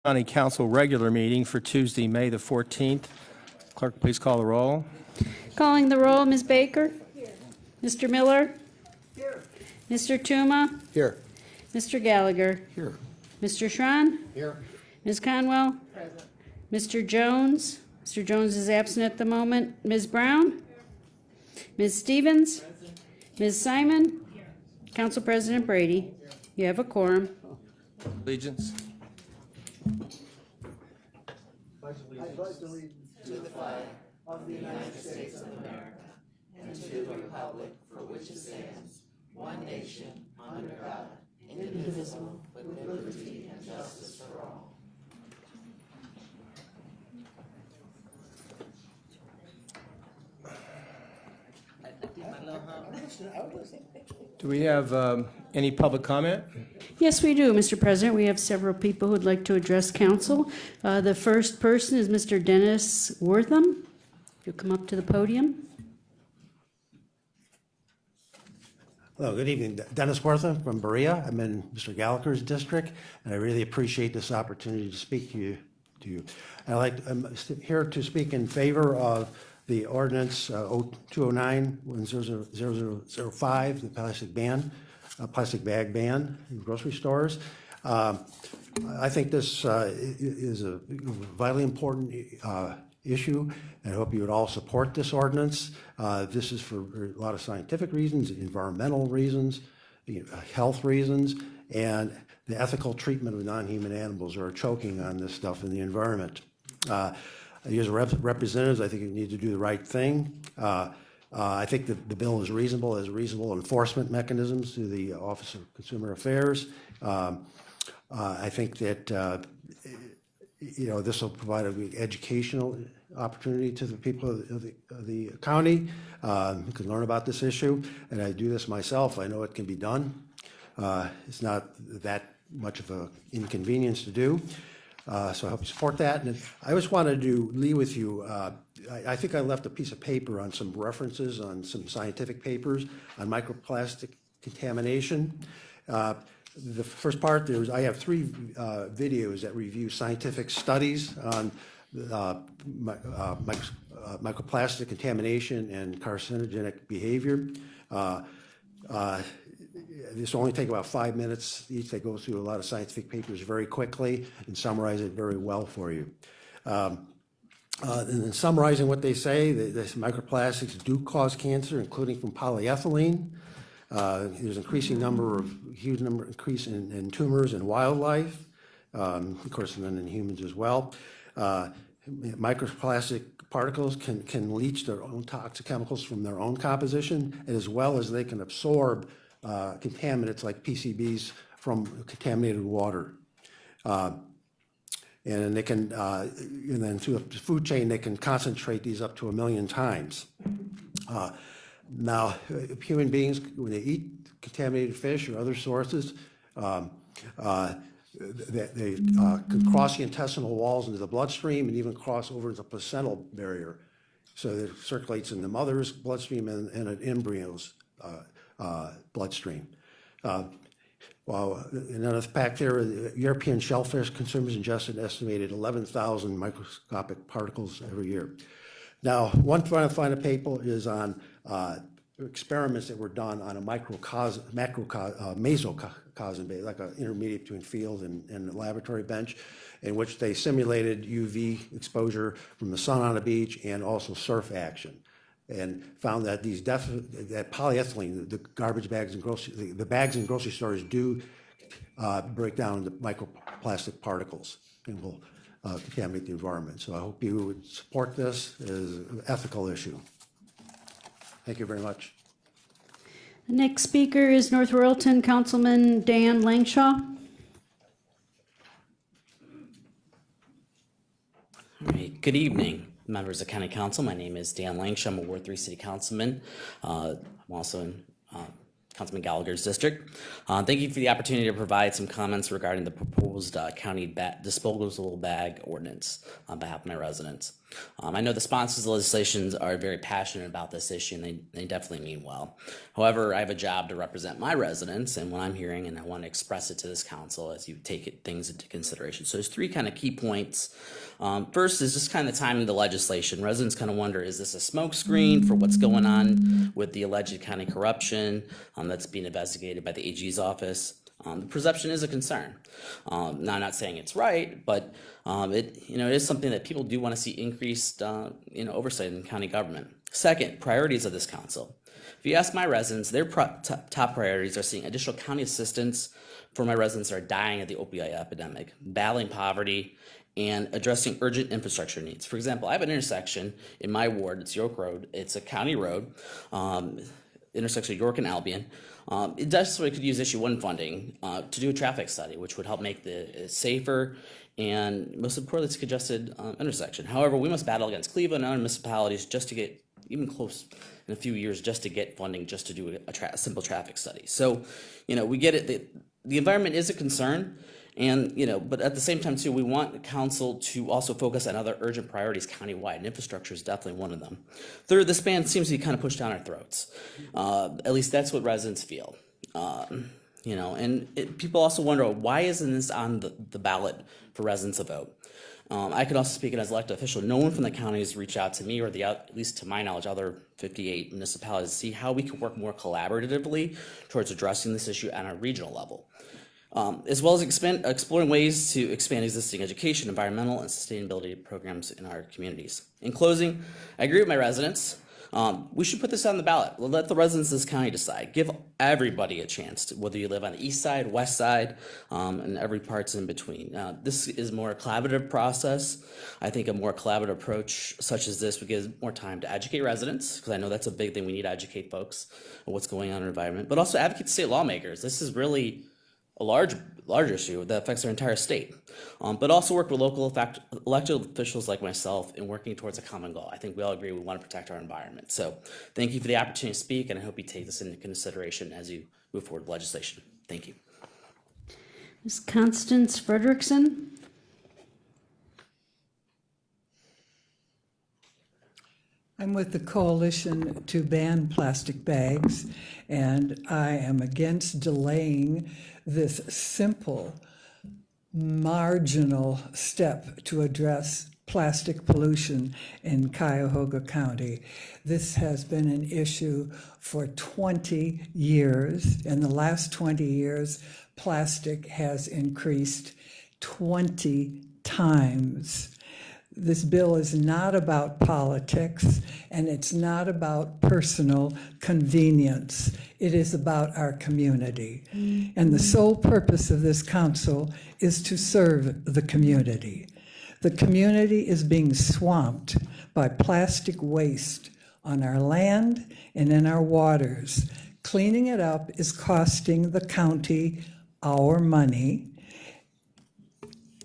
County Council regular meeting for Tuesday, May the 14th. Clerk, please call the roll. Calling the roll, Ms. Baker? Here. Mr. Miller? Here. Mr. Tuma? Here. Mr. Gallagher? Here. Mr. Schron? Here. Ms. Conwell? Present. Mr. Jones? Mr. Jones is absent at the moment. Ms. Brown? Here. Ms. Stevens? Present. Ms. Simon? Here. Council President Brady? Here. You have a quorum. Allegiance. Do we have any public comment? Yes, we do, Mr. President. We have several people who'd like to address council. The first person is Mr. Dennis Wortham. If you'll come up to the podium. Hello, good evening. Dennis Wortham from Berea. I'm in Mr. Gallagher's district, and I really appreciate this opportunity to speak to you. I'm here to speak in favor of the ordinance 209-0005, the plastic bag ban in grocery stores. I think this is a vitally important issue, and I hope you would all support this ordinance. This is for a lot of scientific reasons, environmental reasons, health reasons, and the ethical treatment of non-human animals who are choking on this stuff in the environment. As representatives, I think you need to do the right thing. I think the bill is reasonable, has reasonable enforcement mechanisms through the Office of Consumer Affairs. I think that this will provide an educational opportunity to the people of the county who can learn about this issue. And I do this myself. I know it can be done. It's not that much of an inconvenience to do. So I hope you support that. And I just wanted to leave with you, I think I left a piece of paper on some references on some scientific papers on microplastic contamination. The first part, I have 3 videos that review scientific studies on microplastic contamination and carcinogenic behavior. This will only take about 5 minutes each. They go through a lot of scientific papers very quickly and summarize it very well for you. And in summarizing what they say, that microplastics do cause cancer, including from polyethylene. There's an huge number increase in tumors in wildlife, of course, and then in humans as well. Microplastic particles can leach their own toxic chemicals from their own composition, as well as they can absorb contaminants like PCBs from contaminated water. And they can, and then through the food chain, they can concentrate these up to 1 million times. Now, human beings, when they eat contaminated fish or other sources, they can cross the intestinal walls into the bloodstream and even cross over into the placental barrier. So that it circulates in the mother's bloodstream and an embryo's bloodstream. Another fact there, European shellfish consumers ingest an estimated 11,000 microscopic particles every year. Now, one final paper is on experiments that were done on a mesocosm base, like an intermediate between field and laboratory bench, in which they simulated UV exposure from the sun on a beach and also surf action, and found that that polyethylene, the garbage bags and the bags in grocery stores do break down into microplastic particles and will contaminate the environment. So I hope you would support this as an ethical issue. Thank you very much. The next speaker is North Royalton Councilman Dan Langshaw. All right, good evening, members of County Council. My name is Dan Langshaw. I'm a Ward 3 City Councilman. I'm also in Councilman Gallagher's district. Thank you for the opportunity to provide some comments regarding the proposed county disposable bag ordinance on behalf of my residents. I know the sponsors of the legislation are very passionate about this issue, and they definitely mean well. However, I have a job to represent my residents and what I'm hearing, and I want to express it to this council as you take things into consideration. So there's three kind of key points. First is just kind of timing the legislation. Residents kind of wonder, is this a smokescreen for what's going on with the alleged county corruption that's being investigated by the AG's office? The perception is a concern. Now, I'm not saying it's right, but it is something that people do want to see increased oversight in county government. Second, priorities of this council. If you ask my residents, their top priorities are seeing additional county assistance for my residents that are dying of the opioid epidemic, battling poverty, and addressing urgent infrastructure needs. For example, I have an intersection in my ward. It's York Road. It's a county road, intersection of York and Albion. It desperately could use issue 1 funding to do a traffic study, which would help make the safer and most importantly, it's a congested intersection. However, we must battle against Cleveland and other municipalities just to get even close in a few years, just to get funding, just to do a simple traffic study. So, we get it. The environment is a concern. And, but at the same time, too, we want the council to also focus on other urgent priorities countywide, and infrastructure is definitely one of them. Third, this ban seems to be kind of pushed down our throats. At least that's what residents feel. People also wonder, why isn't this on the ballot for residents to vote? I can also speak as an elected official. No one from the county has reached out to me, or at least to my knowledge, other 58 municipalities, to see how we can work more collaboratively towards addressing this issue on a regional level. As well as exploring ways to expand existing education, environmental, and sustainability programs in our communities. In closing, I agree with my residents. We should put this on the ballot. Let the residents of this county decide. Give everybody a chance, whether you live on the east side, west side, and every part's in between. This is more a collaborative process. I think a more collaborative approach such as this would give more time to educate residents, because I know that's a big thing. We need to educate folks on what's going on in our environment, but also advocate state lawmakers. This is really a large issue that affects our entire state, but also work with local elected officials like myself in working towards a common goal. I think we all agree we want to protect our environment. So thank you for the opportunity to speak, and I hope you take this into consideration as you move forward with legislation. Thank you. Ms. Constance Frederickson. I'm with the Coalition to Ban Plastic Bags, and I am against delaying this simple, marginal step to address plastic pollution in Cuyahoga County. This has been an issue for 20 years. In the last 20 years, plastic has increased 20 times. This bill is not about politics, and it's not about personal convenience. It is about our community. And the sole purpose of this council is to serve the community. The community is being swamped by plastic waste on our land and in our waters. Cleaning it up is costing the county our money.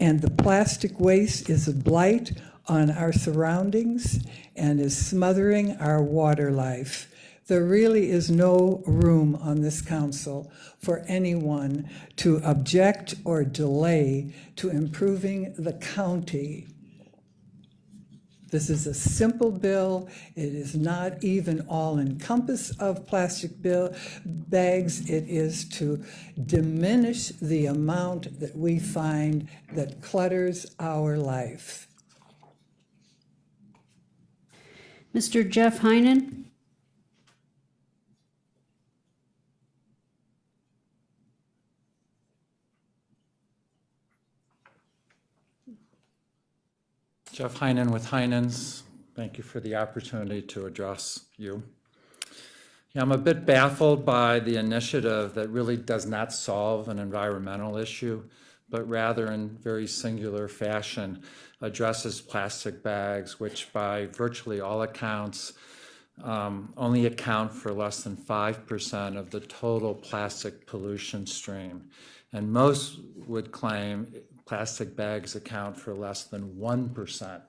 And the plastic waste is a blight on our surroundings and is smothering our water life. There really is no room on this council for anyone to object or delay to improving the county. This is a simple bill. It is not even all-encompass of plastic bags. It is to diminish the amount that we find that clutters our life. Mr. Jeff Heinen. Jeff Heinen with Heinens. Thank you for the opportunity to address you. Yeah, I'm a bit baffled by the initiative that really does not solve an environmental issue, but rather in very singular fashion addresses plastic bags, which by virtually all accounts only account for less than 5% of the total plastic pollution stream. And most would claim plastic bags account for less than 1%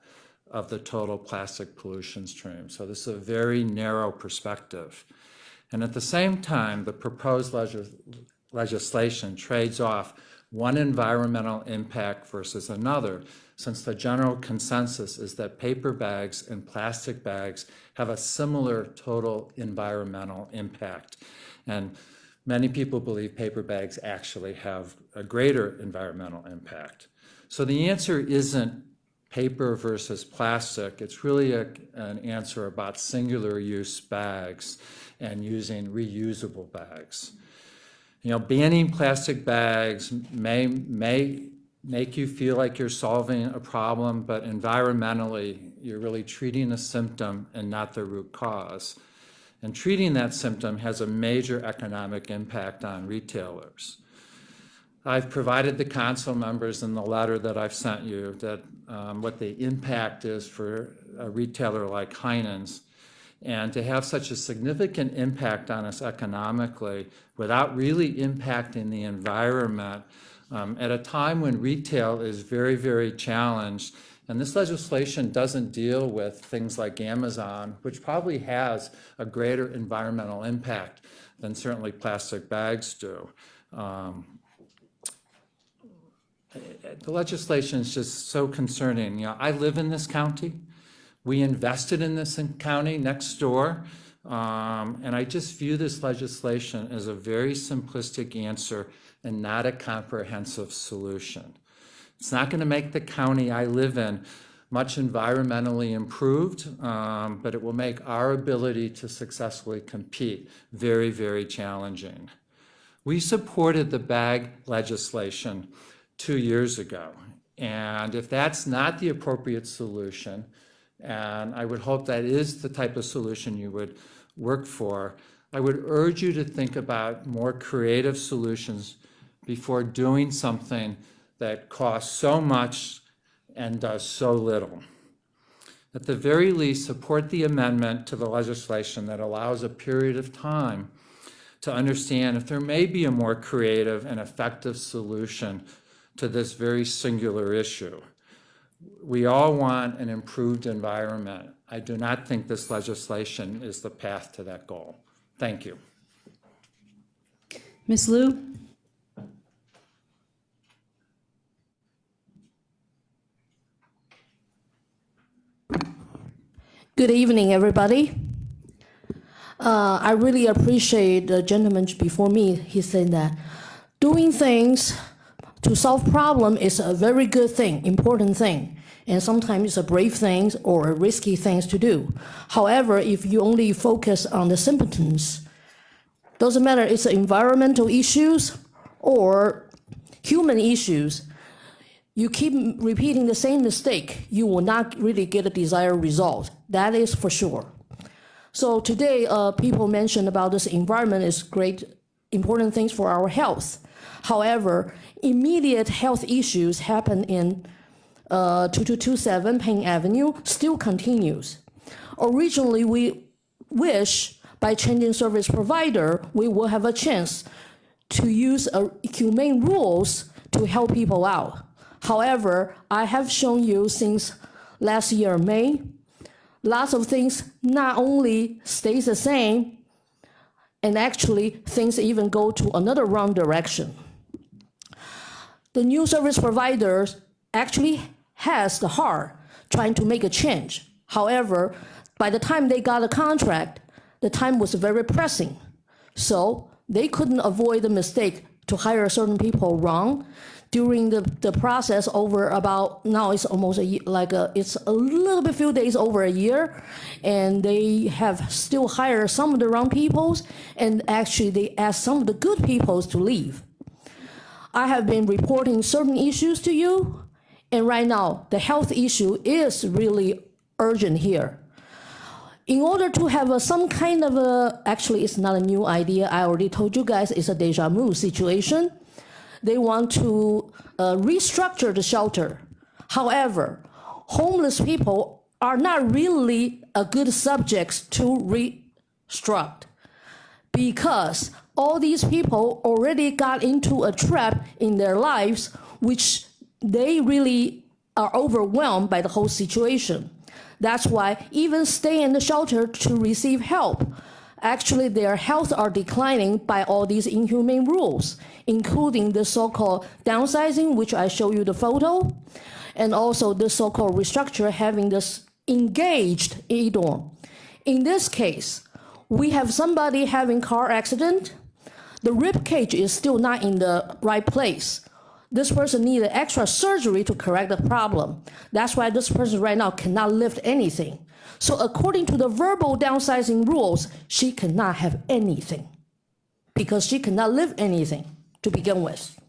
of the total plastic pollution stream. So this is a very narrow perspective. And at the same time, the proposed legislation trades off one environmental impact versus another, since the general consensus is that paper bags and plastic bags have a similar total environmental impact. And many people believe paper bags actually have a greater environmental impact. So the answer isn't paper versus plastic. It's really an answer about singular use bags and using reusable bags. You know, banning plastic bags may make you feel like you're solving a problem, but environmentally, you're really treating a symptom and not the root cause. And treating that symptom has a major economic impact on retailers. I've provided the council members in the letter that I've sent you that what the impact is for a retailer like Heinen's. And to have such a significant impact on us economically without really impacting the environment at a time when retail is very, very challenged. And this legislation doesn't deal with things like Amazon, which probably has a greater environmental impact than certainly plastic bags do. The legislation is just so concerning. You know, I live in this county. We invested in this county next door. And I just view this legislation as a very simplistic answer and not a comprehensive solution. It's not going to make the county I live in much environmentally improved, but it will make our ability to successfully compete very, very challenging. We supported the bag legislation 2 years ago, and if that's not the appropriate solution, and I would hope that is the type of solution you would work for, I would urge you to think about more creative solutions before doing something that costs so much and does so little. At the very least, support the amendment to the legislation that allows a period of time to understand if there may be a more creative and effective solution to this very singular issue. We all want an improved environment. I do not think this legislation is the path to that goal. Thank you. Ms. Liu? Good evening, everybody. I really appreciate the gentleman before me. He said that doing things to solve problem is a very good thing, important thing, and sometimes it's a brave thing or a risky things to do. However, if you only focus on the symptoms, doesn't matter it's environmental issues or human issues, you keep repeating the same mistake, you will not really get a desired result. That is for sure. So today, people mentioned about this environment is great, important things for our health. However, immediate health issues happen in 2227 Payne Avenue still continues. Originally, we wish by changing service provider, we will have a chance to use humane rules to help people out. However, I have shown you since last year, May, lots of things not only stays the same, and actually things even go to another wrong direction. The new service providers actually has the heart trying to make a change. However, by the time they got a contract, the time was very pressing. So they couldn't avoid the mistake to hire certain people wrong. During the process over about, now it's almost it's a little bit few days over a year, and they have still hired some of the wrong peoples, and actually they asked some of the good peoples to leave. I have been reporting certain issues to you, and right now the health issue is really urgent here. In order to have some kind of actually it's not a new idea, I already told you guys it's a deja vu situation. They want to restructure the shelter. However, homeless people are not really a good subjects to restruct because all these people already got into a trap in their lives, which they really are overwhelmed by the whole situation. That's why even stay in the shelter to receive help actually their health are declining by all these inhumane rules, including the so-called downsizing, which I show you the photo, and also the so-called restructure having this engaged e-dorm. In this case, we have somebody having car accident. The rib cage is still not in the right place. This person needed extra surgery to correct the problem. That's why this person right now cannot lift anything. So according to the verbal downsizing rules, she cannot have anything because she cannot lift anything to begin with.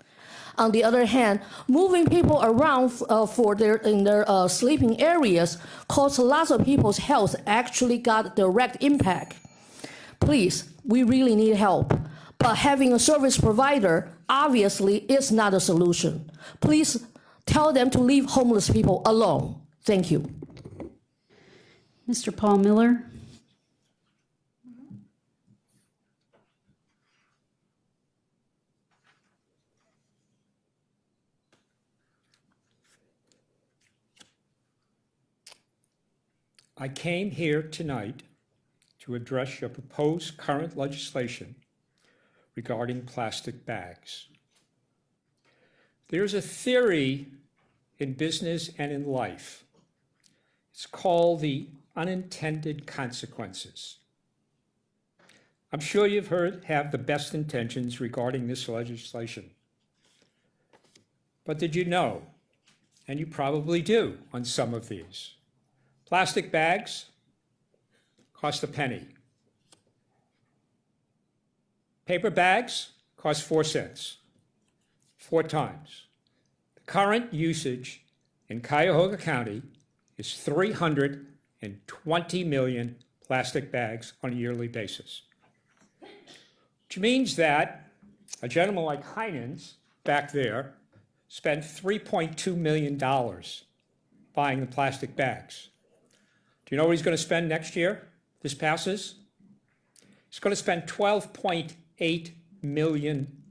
On the other hand, moving people around in their sleeping areas caused lots of people's health actually got direct impact. Please, we really need help. But having a service provider obviously is not a solution. Please tell them to leave homeless people alone. Thank you. Mr. Paul Miller? I came here tonight to address your proposed current legislation regarding plastic bags. There's a theory in business and in life. It's called the unintended consequences. I'm sure you've have the best intentions regarding this legislation. But did you know, and you probably do on some of these, plastic bags cost a penny. Paper bags cost 4 cents, 4 times. The current usage in Cuyahoga County is 320 million plastic bags on a yearly basis. Which means that a gentleman like Heinens back there spent $3.2 million buying the plastic bags. Do you know what he's going to spend next year? This passes? He's going to spend $12.8 million.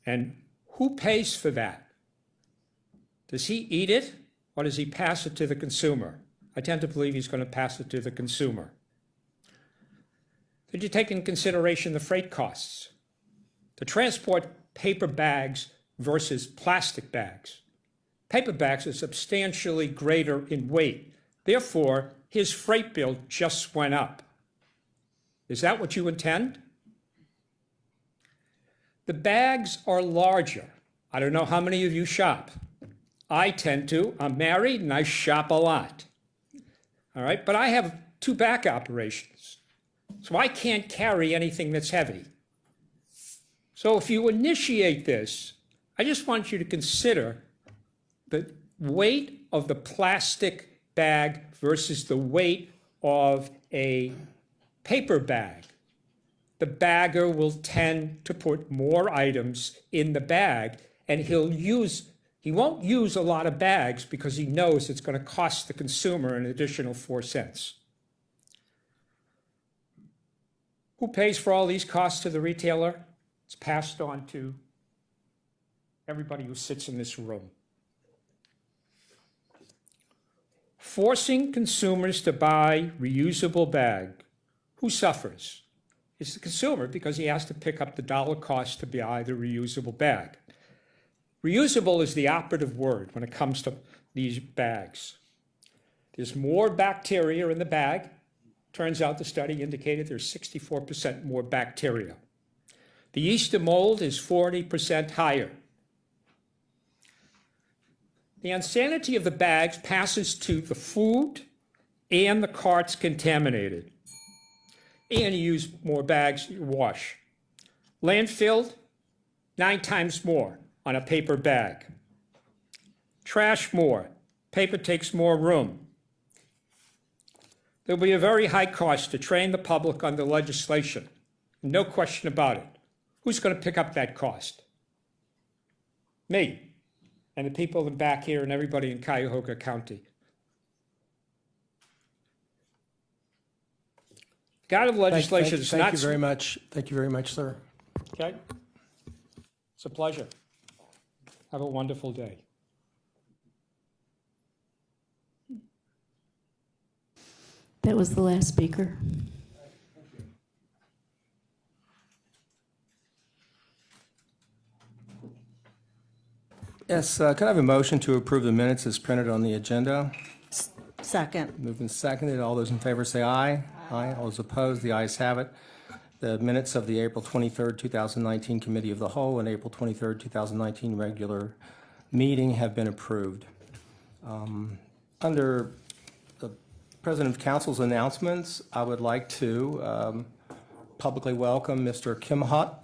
And who pays for that? Does he eat it or does he pass it to the consumer? I tend to believe he's going to pass it to the consumer. Did you take into consideration the freight costs? To transport paper bags versus plastic bags. Paper bags are substantially greater in weight. Therefore, his freight bill just went up. Is that what you intend? The bags are larger. I don't know how many of you shop. I tend to. I'm married and I shop a lot. All right, but I have 2 back operations. So I can't carry anything that's heavy. So if you initiate this, I just want you to consider the weight of the plastic bag versus the weight of a paper bag. The bagger will tend to put more items in the bag, and he won't use a lot of bags because he knows it's going to cost the consumer an additional 4 cents. Who pays for all these costs to the retailer? It's passed on to everybody who sits in this room. Forcing consumers to buy reusable bag, who suffers? It's the consumer because he has to pick up the dollar cost to buy the reusable bag. Reusable is the operative word when it comes to these bags. There's more bacteria in the bag. Turns out the study indicated there's 64% more bacteria. The yeast and mold is 40% higher. The insanity of the bags passes to the food and the cart's contaminated. And you use more bags you wash. Landfill, 9 times more on a paper bag. Trash more. Paper takes more room. There'll be a very high cost to train the public on the legislation. No question about it. Who's going to pick up that cost? Me and the people in back here and everybody in Cuyahoga County. God of legislation is not... Thank you very much. Thank you very much, sir. Okay? It's a pleasure. Have a wonderful day. That was the last speaker. Yes, could I have a motion to approve the minutes as printed on the agenda? Second. Moved and seconded. All those in favor say aye. Aye. All those opposed, the ayes have it. The minutes of the April 23rd, 2019 Committee of the Whole and April 23rd, 2019 regular meeting have been approved. Under the President of Council's announcements, I would like to publicly welcome Mr. Kim Hott,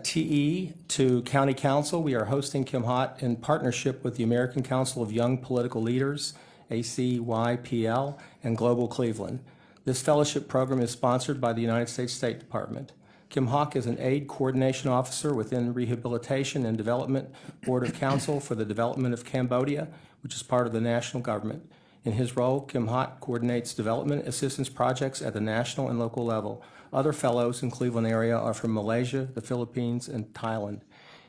TE, to County Council. We are hosting Kim Hott in partnership with the American Council of Young Political Leaders, ACYPL, and Global Cleveland. This fellowship program is sponsored by the United States State Department. Kim Hawk is an aid coordination officer within Rehabilitation and Development Board of Council for the Development of Cambodia, which is part of the national government. In his role, Kim Hawk coordinates development assistance projects at the national and local level. Other fellows in Cleveland area are from Malaysia, the Philippines, and Thailand.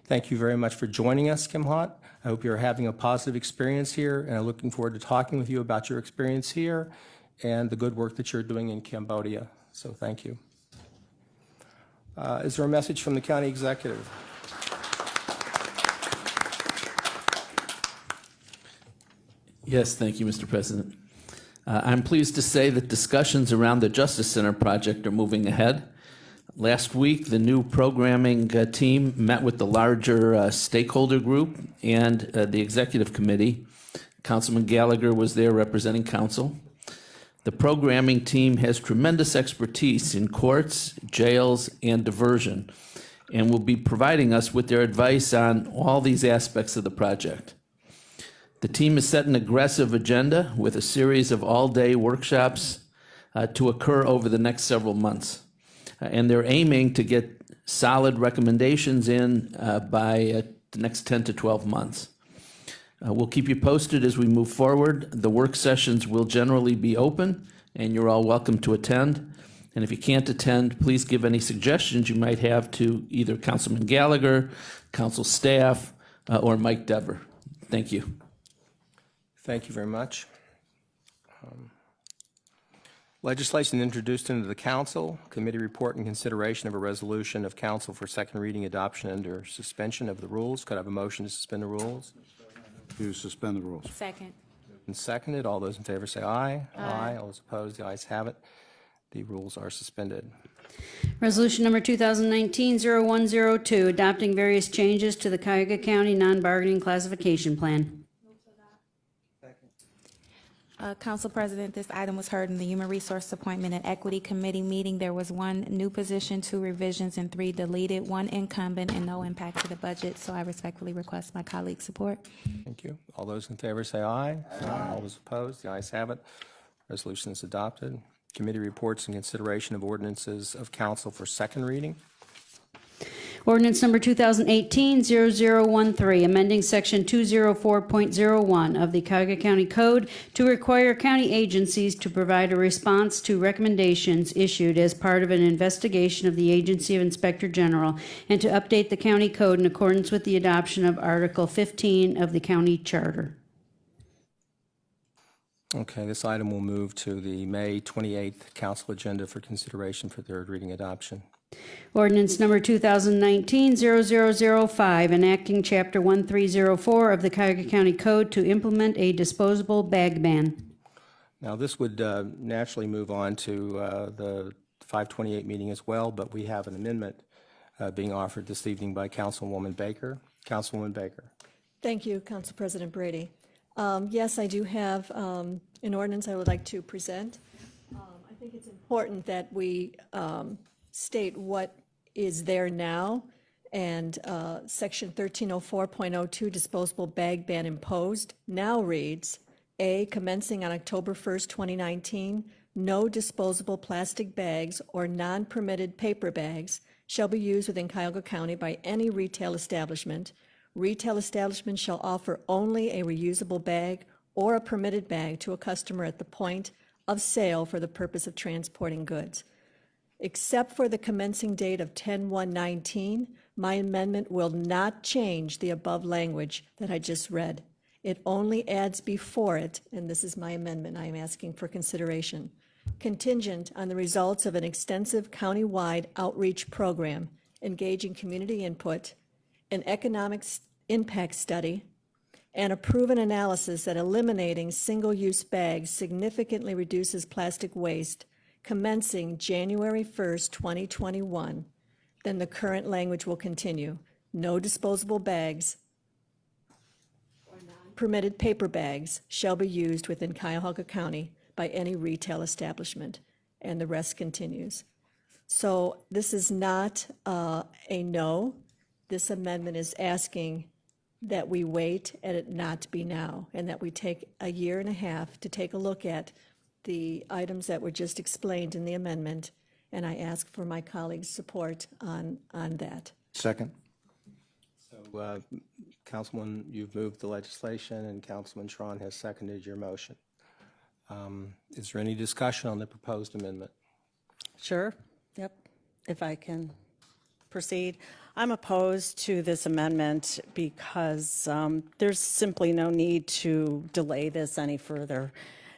Thank you very much for joining us, Kim Hawk. I hope you're having a positive experience here, and I'm looking forward to talking with you about your experience here and the good work that you're doing in Cambodia. So thank you. Is there a message from the county executive? Yes, thank you, Mr. President. I'm pleased to say that discussions around the Justice Center project are moving ahead. Last week, the new programming team met with the larger stakeholder group and the executive committee. Councilman Gallagher was there representing council. The programming team has tremendous expertise in courts, jails, and diversion, and will be providing us with their advice on all these aspects of the project. The team has set an aggressive agenda with a series of all-day workshops to occur over the next several months. And they're aiming to get solid recommendations in by the next 10 to 12 months. We'll keep you posted as we move forward. The work sessions will generally be open, and you're all welcome to attend. And if you can't attend, please give any suggestions you might have to either Councilman Gallagher, council staff, or Mike Dever. Thank you. Thank you very much. Legislation introduced into the council, committee report and consideration of a resolution of council for second reading adoption under suspension of the rules. Could I have a motion to suspend the rules? To suspend the rules. Second. And seconded. All those in favor say aye. Aye. All those opposed, the ayes have it. The rules are suspended. Resolution number 2019-0102, adopting various changes to the Cuyahoga County non-bargaining classification plan. Council President, this item was heard in the Human Resource Appointment and Equity Committee meeting. There was 1 new position, 2 revisions, and 3 deleted, 1 incumbent, and no impact to the budget. So I respectfully request my colleague's support. Thank you. All those in favor say aye. Aye. All those opposed, the ayes have it. Resolution is adopted. Committee reports and consideration of ordinances of council for second reading. Ordinance number 2018-0013, amending section 204.01 of the Cuyahoga County Code to require county agencies to provide a response to recommendations issued as part of an investigation of the Agency of Inspector General, and to update the county code in accordance with the adoption of Article 15 of the county charter. Okay, this item will move to the May 28th council agenda for consideration for third reading adoption. Ordinance number 2019-0005, enacting Chapter 1304 of the Cuyahoga County Code to implement a disposable bag ban. Now, this would naturally move on to the 528 meeting as well, but we have an amendment being offered this evening by Councilwoman Baker. Councilwoman Baker. Thank you, Council President Brady. Yes, I do have an ordinance I would like to present. I think it's important that we state what is there now, and section 1304.02 disposable bag ban imposed now reads, A, commencing on October 1st, 2019, no disposable plastic bags or non-permitted paper bags shall be used within Cuyahoga County by any retail establishment. Retail establishments shall offer only a reusable bag or a permitted bag to a customer at the point of sale for the purpose of transporting goods. Except for the commencing date of 10/1/19, my amendment will not change the above language that I just read. It only adds before it, and this is my amendment I am asking for consideration, contingent on the results of an extensive county-wide outreach program engaging community input, an economic impact study and a proven analysis that eliminating single-use bags significantly reduces plastic waste commencing January 1st, 2021, then the current language will continue. No disposable bags or non-permitted paper bags shall be used within Cuyahoga County by any retail establishment, and the rest continues. So this is not a no. This amendment is asking that we wait and it not be now, and that we take a year and a half to take a look at the items that were just explained in the amendment, and I ask for my colleagues' support on that. Second. So, Councilman, you've moved the legislation, and Councilman Schron has seconded your motion. Is there any discussion on the proposed amendment? Sure, yep, if I can proceed. I'm opposed to this amendment because there's simply no need to delay this any further.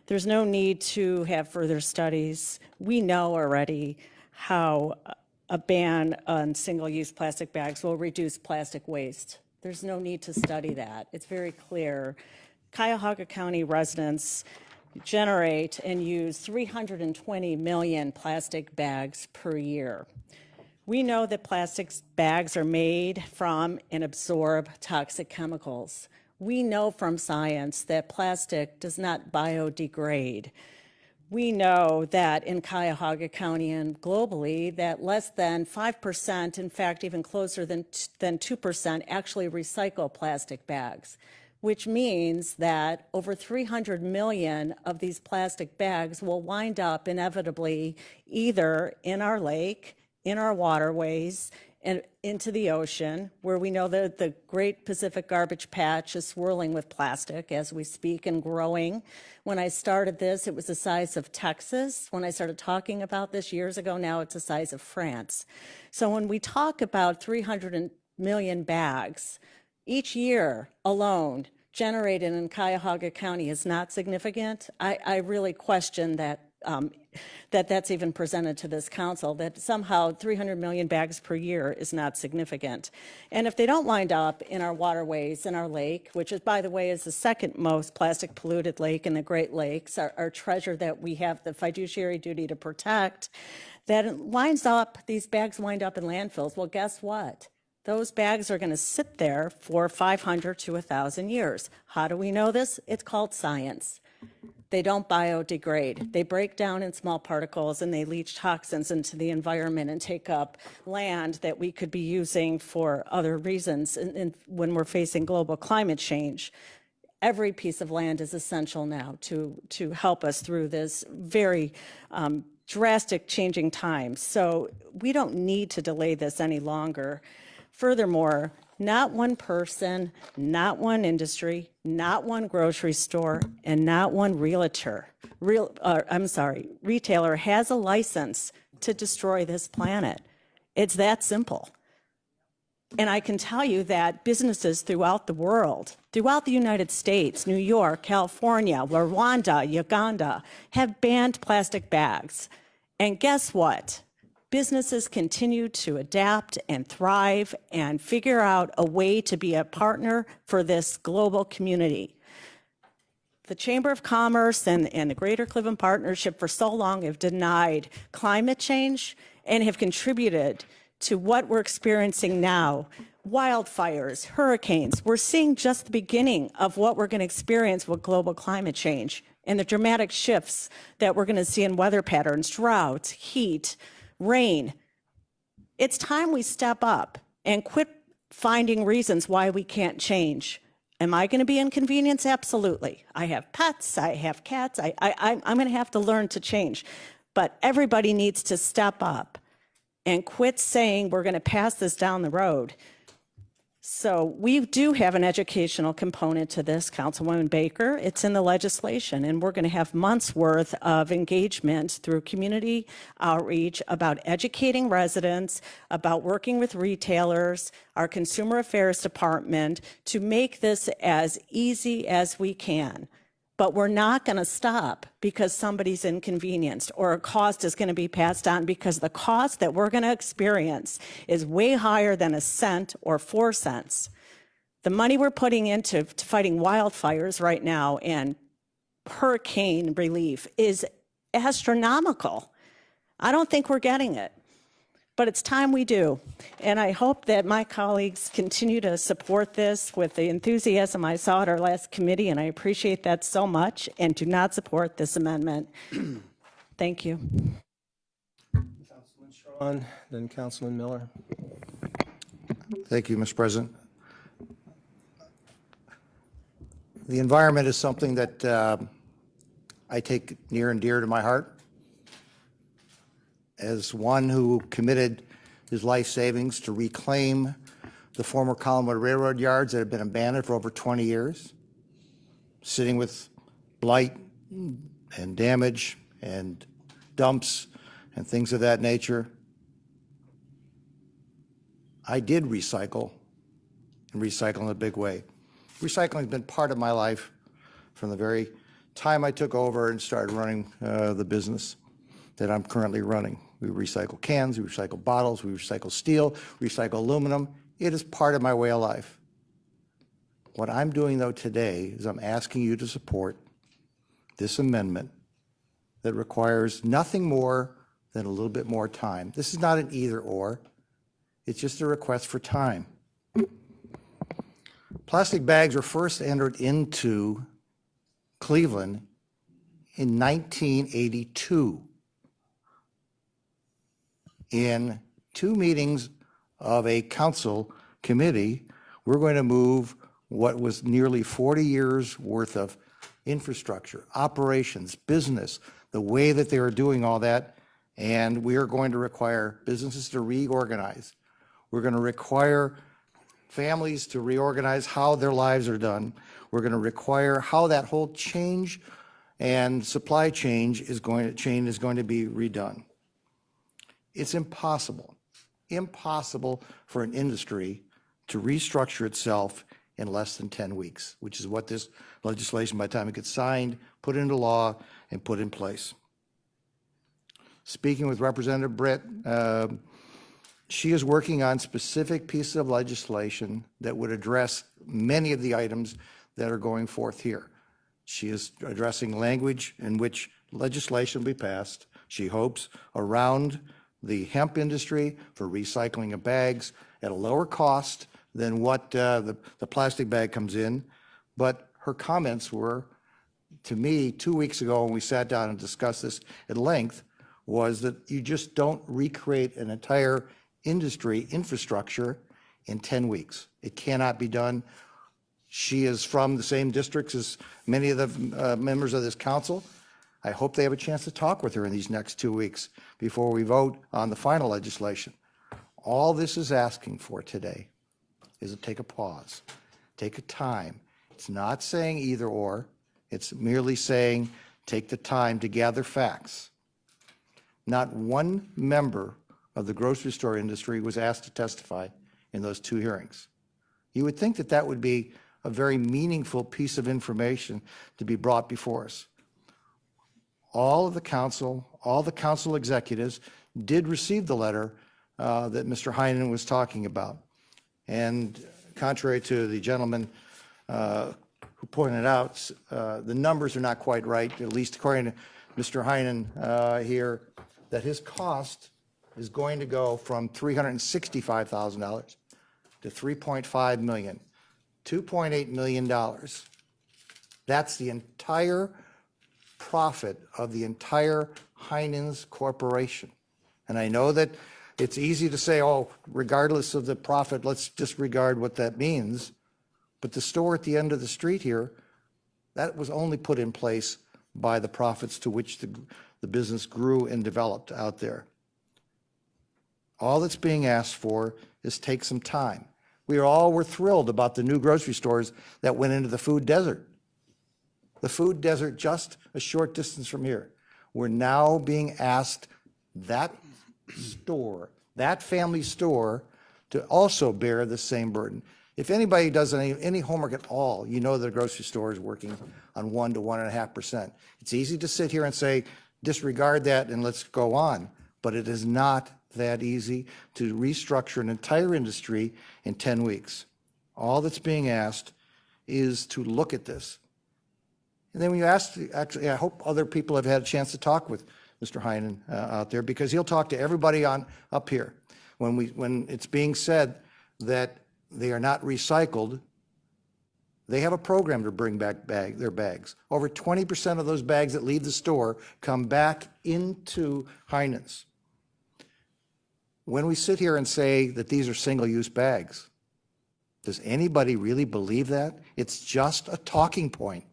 There's no need to have further studies. We know already how a ban on single-use plastic bags will reduce plastic waste. There's no need to study that. It's very clear. Cuyahoga County residents generate and use 320 million plastic bags per year. We know that plastic bags are made from and absorb toxic chemicals. We know from science that plastic does not biodegrade. We know that in Cuyahoga County and globally that less than 5%, in fact even closer than 2%, actually recycle plastic bags, which means that over 300 million of these plastic bags will wind up inevitably either in our lake, in our waterways, and into the ocean, where we know that the Great Pacific Garbage Patch is swirling with plastic as we speak and growing. When I started this, it was the size of Texas. When I started talking about this years ago, now it's the size of France. So when we talk about 300 million bags, each year alone generated in Cuyahoga County is not significant. I really question that that's even presented to this council, that somehow 300 million bags per year is not significant. And if they don't wind up in our waterways, in our lake, which is, by the way, is the second most plastic polluted lake in the Great Lakes, our treasure that we have the fiduciary duty to protect, that it winds up, these bags wind up in landfills. Well, guess what? Those bags are going to sit there for 500 to 1,000 years. How do we know this? It's called science. They don't biodegrade. They break down in small particles and they leach toxins into the environment and take up land that we could be using for other reasons. And when we're facing global climate change, every piece of land is essential now to help us through this very drastic changing times. So we don't need to delay this any longer. Furthermore, not one person, not one industry, not one grocery store, and not one retailer has a license to destroy this planet. It's that simple. And I can tell you that businesses throughout the world, throughout the United States, New York, California, Rwanda, Uganda, have banned plastic bags. And guess what? Businesses continue to adapt and thrive and figure out a way to be a partner for this global community. The Chamber of Commerce and the Greater Cleveland Partnership for so long have denied climate change and have contributed to what we're experiencing now. Wildfires, hurricanes. We're seeing just the beginning of what we're going to experience with global climate change and the dramatic shifts that we're going to see in weather patterns, droughts, heat, rain. It's time we step up and quit finding reasons why we can't change. Am I going to be inconvenienced? Absolutely. I have pets, I have cats, I'm going to have to learn to change. But everybody needs to step up and quit saying we're going to pass this down the road. So we do have an educational component to this, Councilwoman Baker. It's in the legislation, and we're going to have months' worth of engagement through community outreach about educating residents, about working with retailers, our Consumer Affairs Department, to make this as easy as we can. But we're not going to stop because somebody's inconvenienced or a cost is going to be passed on, because the cost that we're going to experience is way higher than a cent or 4 cents. The money we're putting into fighting wildfires right now and hurricane relief is astronomical. I don't think we're getting it, but it's time we do. And I hope that my colleagues continue to support this with the enthusiasm I saw at our last committee, and I appreciate that so much, and do not support this amendment. Thank you. Councilman Strawn, then Councilman Miller. Thank you, Mr. President. The environment is something that I take near and dear to my heart. As one who committed his life savings to reclaim the former Collinwood Railroad yards that have been abandoned for over 20 years, sitting with blight and damage and dumps and things of that nature, I did recycle, and recycle in a big way. Recycling has been part of my life from the very time I took over and started running the business that I'm currently running. We recycle cans, we recycle bottles, we recycle steel, we recycle aluminum. It is part of my way of life. What I'm doing, though, today is I'm asking you to support this amendment that requires nothing more than a little bit more time. This is not an either-or. It's just a request for time. Plastic bags were first entered into Cleveland in 1982. In 2 meetings of a council committee, we're going to move what was nearly 40 years worth of infrastructure, operations, business, the way that they were doing all that, and we are going to require businesses to reorganize. We're going to require families to reorganize how their lives are done. We're going to require how that whole change and supply chain is going to be redone. It's impossible for an industry to restructure itself in less than 10 weeks, which is what this legislation, by the time it gets signed, put into law, and put in place. Speaking with Representative Britt, she is working on specific pieces of legislation that would address many of the items that are going forth here. She is addressing language in which legislation will be passed, she hopes, around the hemp industry for recycling of bags at a lower cost than what the plastic bag comes in. But her comments were, to me, 2 weeks ago when we sat down and discussed this at length, was that you just don't recreate an entire industry infrastructure in 10 weeks. It cannot be done. She is from the same districts as many of the members of this council. I hope they have a chance to talk with her in these next 2 weeks before we vote on the final legislation. All this is asking for today is to take a pause, take a time. It's not saying either or, it's merely saying take the time to gather facts. Not one member of the grocery store industry was asked to testify in those 2 hearings. You would think that that would be a very meaningful piece of information to be brought before us. All the council executives did receive the letter that Mr. Heinen was talking about. And contrary to the gentleman who pointed out, the numbers are not quite right, at least according to Mr. Heinen here, that his cost is going to go from $365,000 to $3.5 million, $2.8 million. That's the entire profit of the entire Heinen's Corporation. And I know that it's easy to say, oh, regardless of the profit, let's disregard what that means. But the store at the end of the street here, that was only put in place by the profits to which the business grew and developed out there. All that's being asked for is take some time. We all were thrilled about the new grocery stores that went into the food desert. The food desert just a short distance from here. We're now being asked that store, that family store, to also bear the same burden. If anybody does any homework at all, you know that a grocery store is working on 1 to 1.5%. It's easy to sit here and say, disregard that and let's go on. But it is not that easy to restructure an entire industry in 10 weeks. All that's being asked is to look at this. And then when you ask, actually, I hope other people have had a chance to talk with Mr. Heinen out there, because he'll talk to everybody on up here. When it's being said that they are not recycled, they have a program to bring back their bags. Over 20% of those bags that leave the store come back into Heinen's. When we sit here and say that these are single-use bags, does anybody really believe that? It's just a talking point.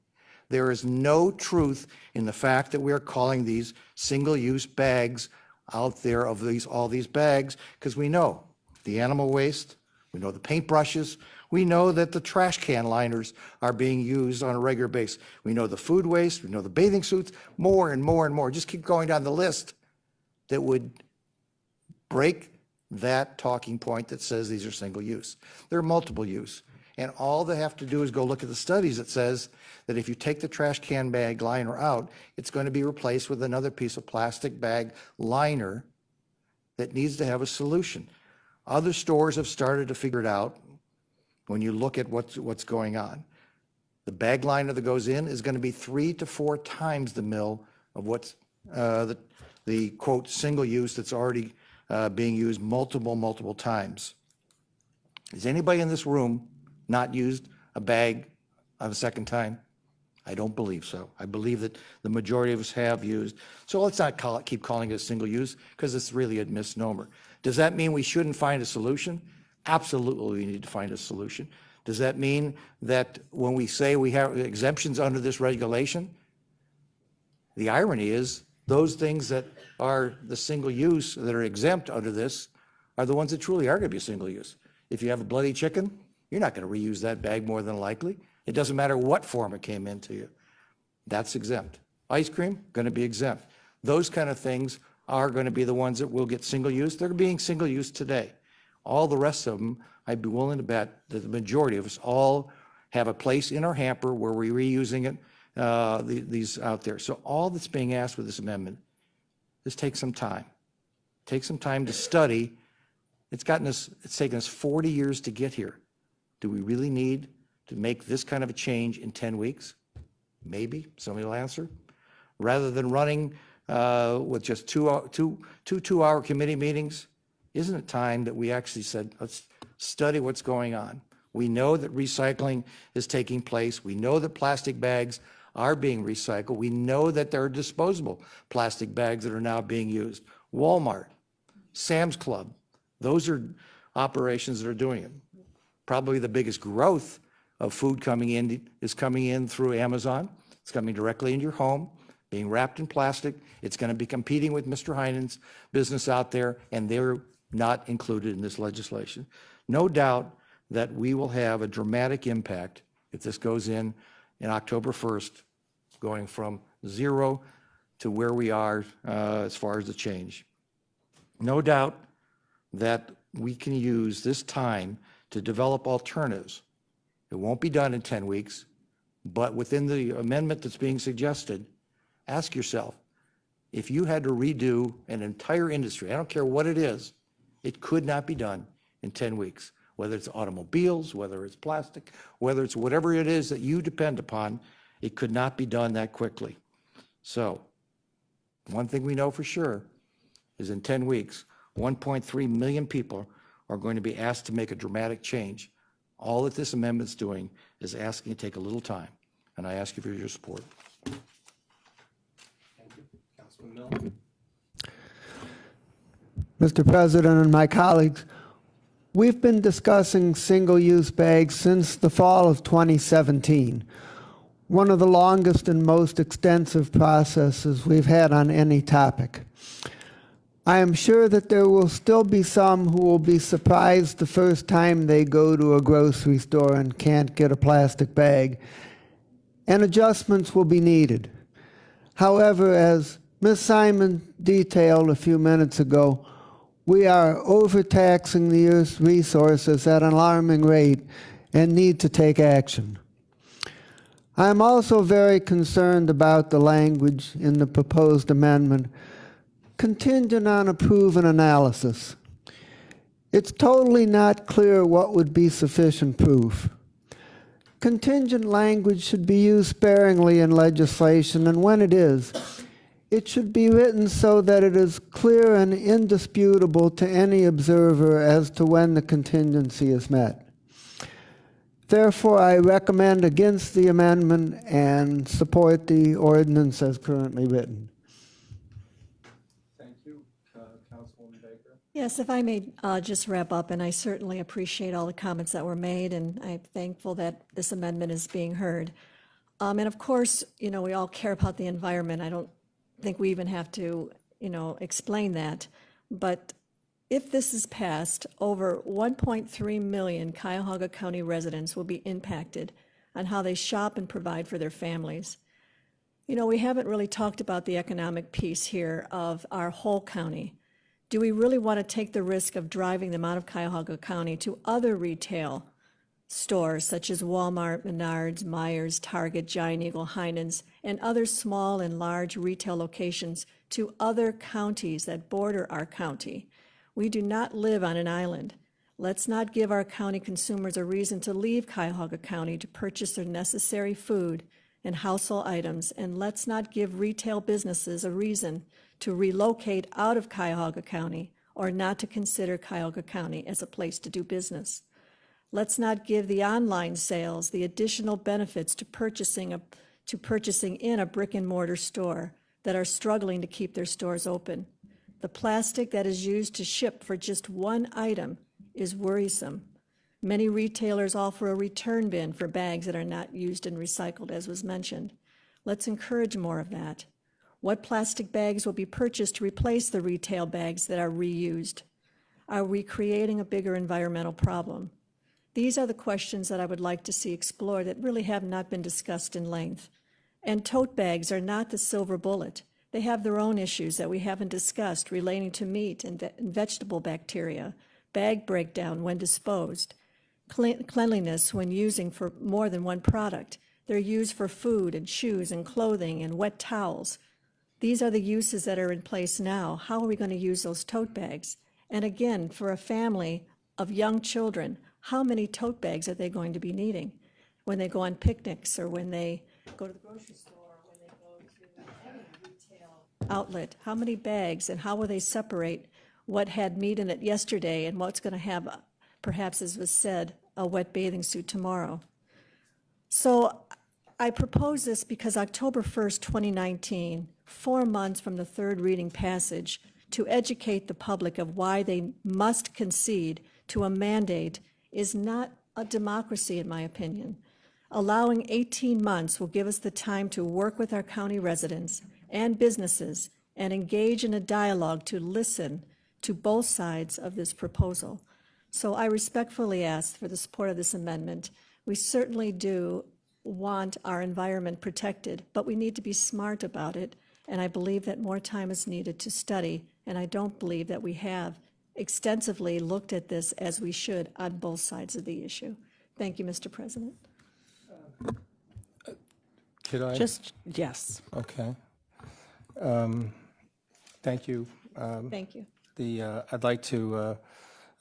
There is no truth in the fact that we are calling these single-use bags out there of all these bags, because we know the animal waste, we know the paintbrushes, we know that the trash can liners are being used on a regular basis. We know the food waste, we know the bathing suits, more and more and more. Just keep going down the list that would break that talking point that says these are single use. They're multiple use. And all they have to do is go look at the studies that says that if you take the trash can bag liner out, it's going to be replaced with another piece of plastic bag liner that needs to have a solution. Other stores have started to figure it out when you look at what's going on. The bag liner that goes in is going to be 3 to 4 times the mill of what's the quote single use that's already being used multiple times. Has anybody in this room not used a bag a second time? I don't believe so. I believe that the majority of us have used. So let's not keep calling it a single use, because it's really a misnomer. Does that mean we shouldn't find a solution? Absolutely, we need to find a solution. Does that mean that when we say we have exemptions under this regulation, the irony is those things that are the single use that are exempt under this are the ones that truly are going to be single use. If you have a bloody chicken, you're not going to reuse that bag more than likely. It doesn't matter what form it came into you. That's exempt. Ice cream, going to be exempt. Those kind of things are going to be the ones that will get single use. They're being single use today. All the rest of them, I'd be willing to bet that the majority of us all have a place in our hamper where we're reusing it, these out there. So all that's being asked with this amendment is take some time. Take some time to study. It's taken us 40 years to get here. Do we really need to make this kind of a change in 10 weeks? Maybe, somebody will answer. Rather than running with just two-hour committee meetings, isn't it time that we actually said, let's study what's going on? We know that recycling is taking place. We know that plastic bags are being recycled. We know that there are disposable plastic bags that are now being used. Walmart, Sam's Club, those are operations that are doing it. Probably the biggest growth of food coming in is coming in through Amazon. It's coming directly into your home, being wrapped in plastic. It's going to be competing with Mr. Heinen's business out there, and they're not included in this legislation. No doubt that we will have a dramatic impact if this goes in October 1st, going from 0 to where we are as far as the change. No doubt that we can use this time to develop alternatives. It won't be done in 10 weeks, but within the amendment that's being suggested, ask yourself, if you had to redo an entire industry, I don't care what it is, it could not be done in 10 weeks, whether it's automobiles, whether it's plastic, whether it's whatever it is that you depend upon, it could not be done that quickly. So one thing we know for sure is in 10 weeks, 1.3 million people are going to be asked to make a dramatic change. All that this amendment's doing is asking to take a little time, and I ask you for your support. Thank you. Councilman Miller. Mr. President and my colleagues, we've been discussing single-use bags since the fall of 2017, one of the longest and most extensive processes we've had on any topic. I am sure that there will still be some who will be surprised the first time they go to a grocery store and can't get a plastic bag, and adjustments will be needed. However, as Ms. Simon detailed a few minutes ago, we are overtaxing the Earth's resources at an alarming rate and need to take action. I am also very concerned about the language in the proposed amendment, contingent on a proven analysis. It's totally not clear what would be sufficient proof. Contingent language should be used sparingly in legislation, and when it is, it should be written so that it is clear and indisputable to any observer as to when the contingency is met. Therefore, I recommend against the amendment and support the ordinance as currently written. Thank you, Councilwoman Baker. Yes, if I may just wrap up, and I certainly appreciate all the comments that were made, and I'm thankful that this amendment is being heard. And of course, we all care about the environment. I don't think we even have to, explain that. But if this is passed, over 1.3 million Cuyahoga County residents will be impacted on how they shop and provide for their families. We haven't really talked about the economic piece here of our whole county. Do we really want to take the risk of driving them out of Cuyahoga County to other retail stores such as Walmart, Menards, Myers, Target, Giant Eagle, Heinen's, and other small and large retail locations to other counties that border our county? We do not live on an island. Let's not give our county consumers a reason to leave Cuyahoga County to purchase their necessary food and household items, and let's not give retail businesses a reason to relocate out of Cuyahoga County or not to consider Cuyahoga County as a place to do business. Let's not give the online sales the additional benefits to purchasing in a brick and mortar store that are struggling to keep their stores open. The plastic that is used to ship for just one item is worrisome. Many retailers offer a return bin for bags that are not used and recycled, as was mentioned. Let's encourage more of that. What plastic bags will be purchased to replace the retail bags that are reused? Are we creating a bigger environmental problem? These are the questions that I would like to see explored that really have not been discussed in length. And tote bags are not the silver bullet. They have their own issues that we haven't discussed relating to meat and vegetable bacteria, bag breakdown when disposed, cleanliness when using for more than one product. They're used for food and shoes and clothing and wet towels. These are the uses that are in place now. How are we going to use those tote bags? And again, for a family of young children, how many tote bags are they going to be needing when they go on picnics or when they go to the grocery store or when they go to any retail outlet? How many bags, and how will they separate what had meat in it yesterday and what's going to have, perhaps as was said, a wet bathing suit tomorrow? So I propose this because October 1st, 2019, 4 months from the third reading passage, to educate the public of why they must concede to a mandate is not a democracy, in my opinion. Allowing 18 months will give us the time to work with our county residents and businesses and engage in a dialogue to listen to both sides of this proposal. So I respectfully ask for the support of this amendment. We certainly do want our environment protected, but we need to be smart about it, and I believe that more time is needed to study, and I don't believe that we have extensively looked at this as we should on both sides of the issue. Thank you, Mr. President. Could I? Yes. Okay. Thank you. Thank you. I'd like to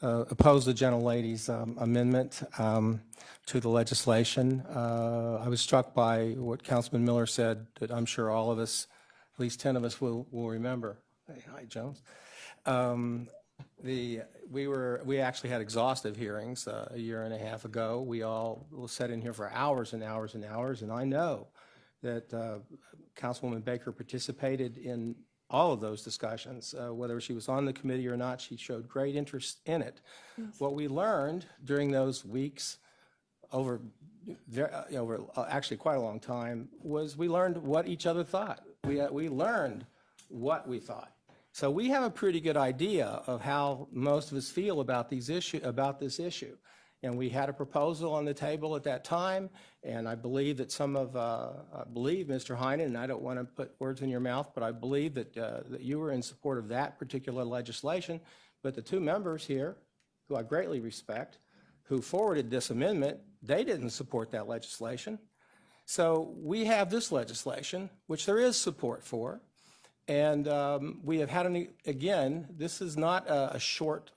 oppose the gentlelady's amendment to the legislation. I was struck by what Councilman Miller said that I'm sure all of us, at least 10 of us, will remember. Hey, hi, Jones. We actually had exhaustive hearings a year and a half ago. We all sat in here for hours and hours and hours, and I know that Councilwoman Baker participated in all of those discussions. Whether she was on the committee or not, she showed great interest in it. Yes. What we learned during those weeks, over actually quite a long time, was we learned what each other thought. We learned what we thought. So we have a pretty good idea of how most of us feel about this issue. And we had a proposal on the table at that time, and I believe that I believe Mr. Heinen, and I don't want to put words in your mouth, but I believe that you were in support of that particular legislation. But the two members here, who I greatly respect, who forwarded this amendment, they didn't support that legislation. So we have this legislation, which there is support for, And we have had, again, this is not a short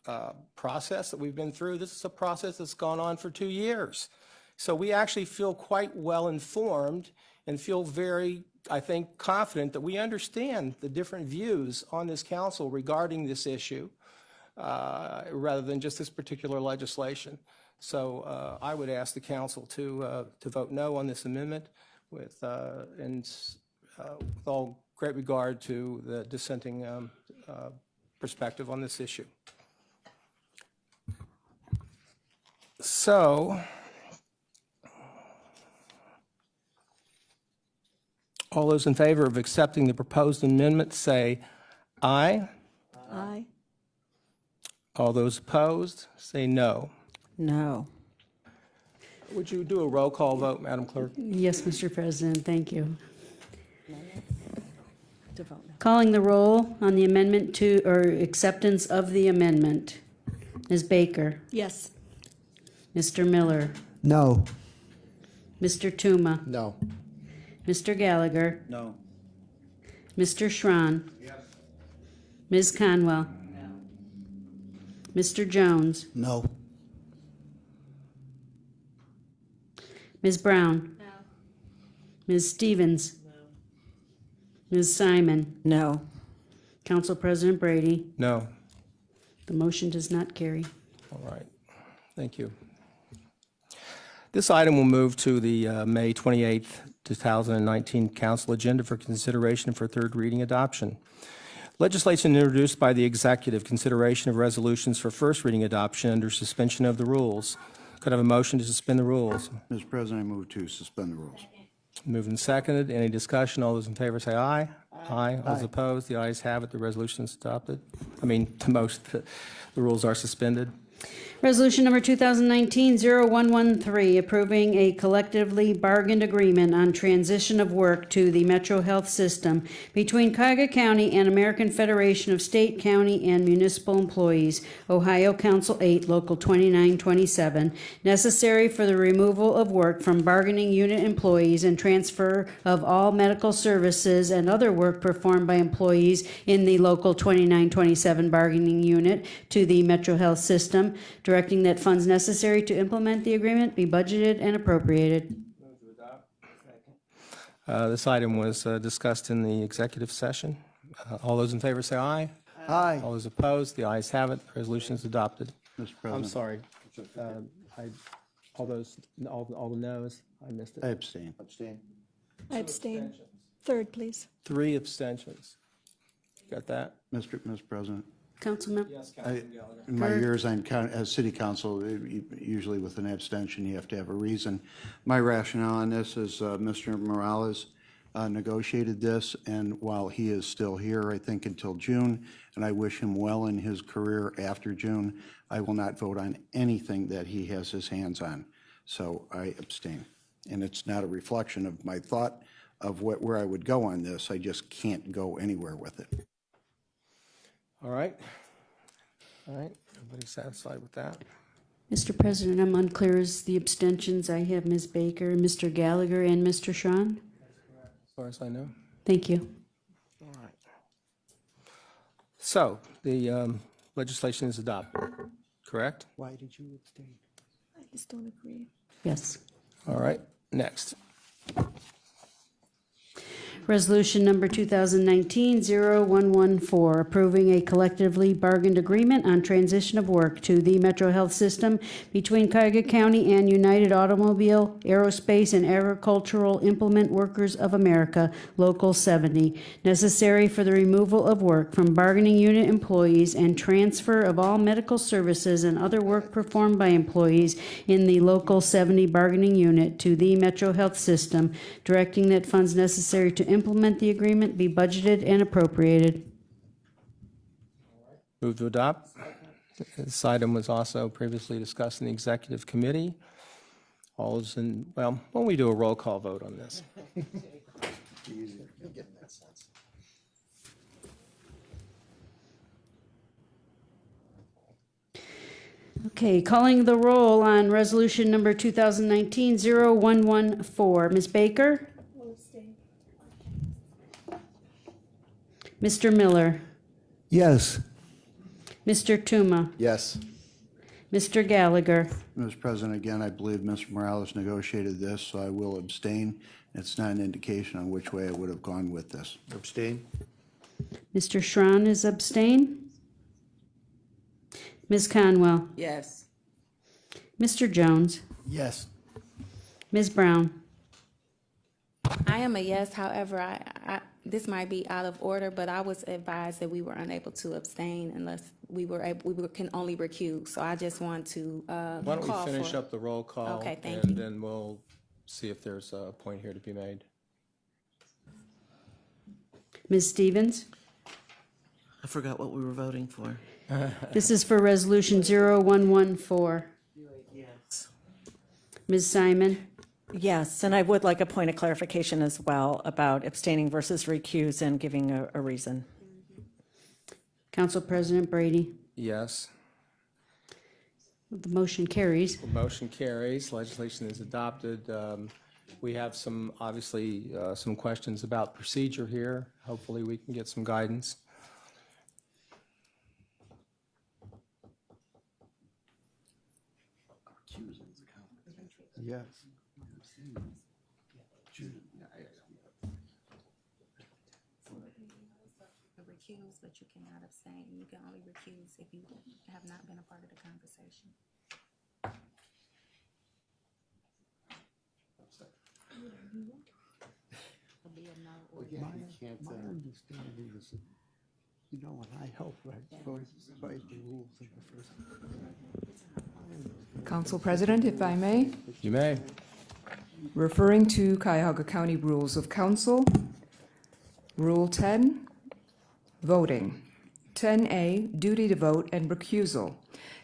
process that we've been through. This is a process that's gone on for 2 years. So we actually feel quite well informed and feel very, I think, confident that we understand the different views on this council regarding this issue, rather than just this particular legislation. So I would ask the council to vote no on this amendment with all great regard to the dissenting perspective on this issue. So, all those in favor of accepting the proposed amendment say aye. Aye. All those opposed say no. No. Would you do a roll call vote, Madam Clerk? Yes, Mr. President, thank you. To vote no. Calling the roll on the amendment to, or acceptance of the amendment. Ms. Baker, Yes. Mr. Miller, No. Mr. Tuma, No. Mr. Gallagher, No. Mr. Schran. Ms. Conwell. Mr. Jones, No. Ms. Brown. Ms. Stevens. Ms. Simon. No. Council President Brady. No. The motion does not carry. All right. Thank you. This item will move to the May 28th, 2019 council agenda for consideration for third reading adoption. Legislation introduced by the executive, consideration of resolutions for first reading adoption under suspension of the rules. Could I have a motion to suspend the rules? Mr. President, I move to suspend the rules. Moved and seconded. Any discussion? All those in favor say aye. Aye. All those opposed? The ayes have it. The resolution is adopted. The rules are suspended. Resolution number 2019-0113, approving a collectively bargained agreement on transition of work to the Metro Health System between Cuyahoga County and American Federation of State, County, and Municipal Employees, Ohio Council 8, Local 2927, necessary for the removal of work from bargaining unit employees and transfer of all medical services and other work performed by employees in the Local 2927 bargaining unit to the Metro Health System, directing that funds necessary to implement the agreement be budgeted and appropriated. This item was discussed in the executive session. All those in favor say aye. Aye. All those opposed, the ayes have it. The resolution is adopted. Mr. I'm President. sorry. All the noes, I missed I it. abstain. Abstain. I abstain. Third, please. 3 abstentions. Got that? Mr. President. Councilman? In my years on, as city council, usually with an abstention, you have to have a reason. My rationale on this is Mr. Morales negotiated this, and while he is still here, I think until June, and I wish him well in his career after June, I will not vote on anything that he has his hands on. So I abstain. And it's not a reflection of my thought of where I would go on this. I just can't go anywhere with it. All right. All right. Everybody satisfied with that? Mr. President, I'm unclear as the abstentions. I have Ms. Baker, Mr. Gallagher, and Mr. Schran. As far as I know. Thank you. All right. So the legislation is adopted, correct? Why did you abstain? I just don't agree. Yes. All right. Next. Resolution number 2019-0114, approving a collectively bargained agreement on transition of work to the Metro Health System between Cuyahoga County and United Automobile, Aerospace, and Agricultural Implement Workers of America, Local 70, necessary for the removal of work from bargaining unit employees and transfer of all medical services and other work performed by employees in the Local 70 bargaining unit to the Metro Health System, directing that funds necessary to implement the agreement be budgeted and appropriated. Move to adopt. This item was also previously discussed in the executive committee. All those in, well, why don't we do a roll call vote on this? Okay, calling the roll on resolution number 2019-0114. Ms. Baker? Mr. Miller, Yes. Mr. Tuma, Yes. Mr. Gallagher, Mr. President, again, I believe Mr. Morales negotiated this, so I will abstain. It's not an indication on which way I would have gone with this. Abstain? Mr. Schron is abstain. Ms. Conwell, Yes. Mr. Jones, Yes. Ms. Brown, I am a yes, however, this might be out of order, but I was advised that we were unable to abstain unless can only recuse, so I just want to, Why don't call we finish for- up the roll call? Okay, thank And you. then we'll see if there's a point here to be made. Ms. Stevens. I forgot what we were voting for. This is for Resolution 0114. Yes. Ms. Simon, Yes, and I would like a point of clarification as well about abstaining versus recuse and giving a reason. Council President Brady. Yes. The motion carries. The motion carries. Legislation is adopted. We have some, obviously, some questions about procedure here. Hopefully, we can get some guidance. Yes. recuse, but you cannot abstain. You can only recuse if you have not been a part of the conversation. My understanding is, you know, when I help write the rules in the first. Council President, if I may, You may. referring to Cuyahoga County Rules of Council, Rule 10, voting. 10A, duty to vote and recusal.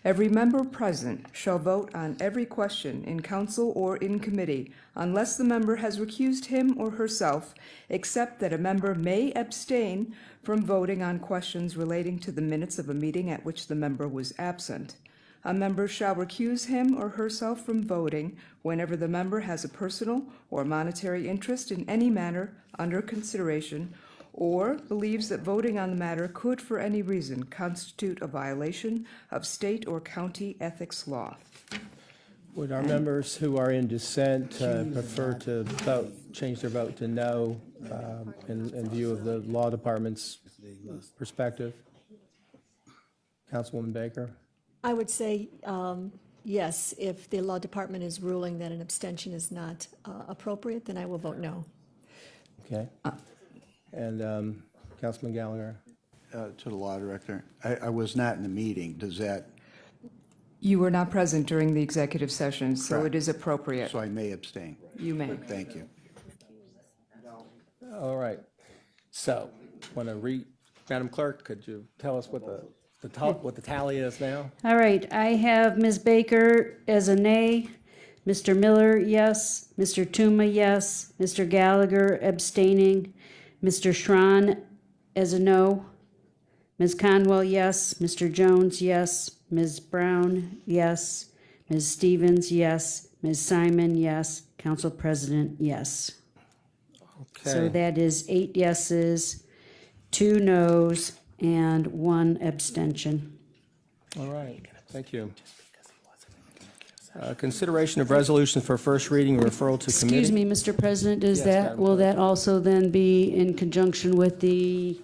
Every member present shall vote on every question in council or in committee unless the member has recused him or herself, except that a member may abstain from voting on questions relating to the minutes of a meeting at which the member was absent. A member shall recuse him or herself from voting whenever the member has a personal or monetary interest in any matter under consideration or believes that voting on the matter could, for any reason, constitute a violation of state or county ethics law. Would our members who are in dissent prefer to vote, change their vote to no in view of the law department's perspective? Councilwoman Baker? I would say yes. If the law department is ruling that an abstention is not appropriate, then I will vote no. Okay. And Councilman Gallagher? To the law director, I was not in the meeting. Does that, You were not present during the executive session, so Correct. it is appropriate. so I may abstain? You may. Thank you. All right. So, Madam Clerk, could you tell us what the tally is now? All right, I have Ms. Baker as a nay, Mr. Miller, yes, Mr. Tuma, yes, Mr. Gallagher abstaining, Mr. Schron as a no, Ms. Conwell, yes, Mr. Jones, yes, Ms. Brown, yes, Ms. Stevens, yes, Ms. Simon, yes, Council President, yes. So Okay. that is 8 yeses, 2 noes, and 1 abstention. All right, thank you. Consideration of resolution for first reading, referral to committee. Excuse me, Mr. President, Yes, Madam will Clerk. that also then be in conjunction with the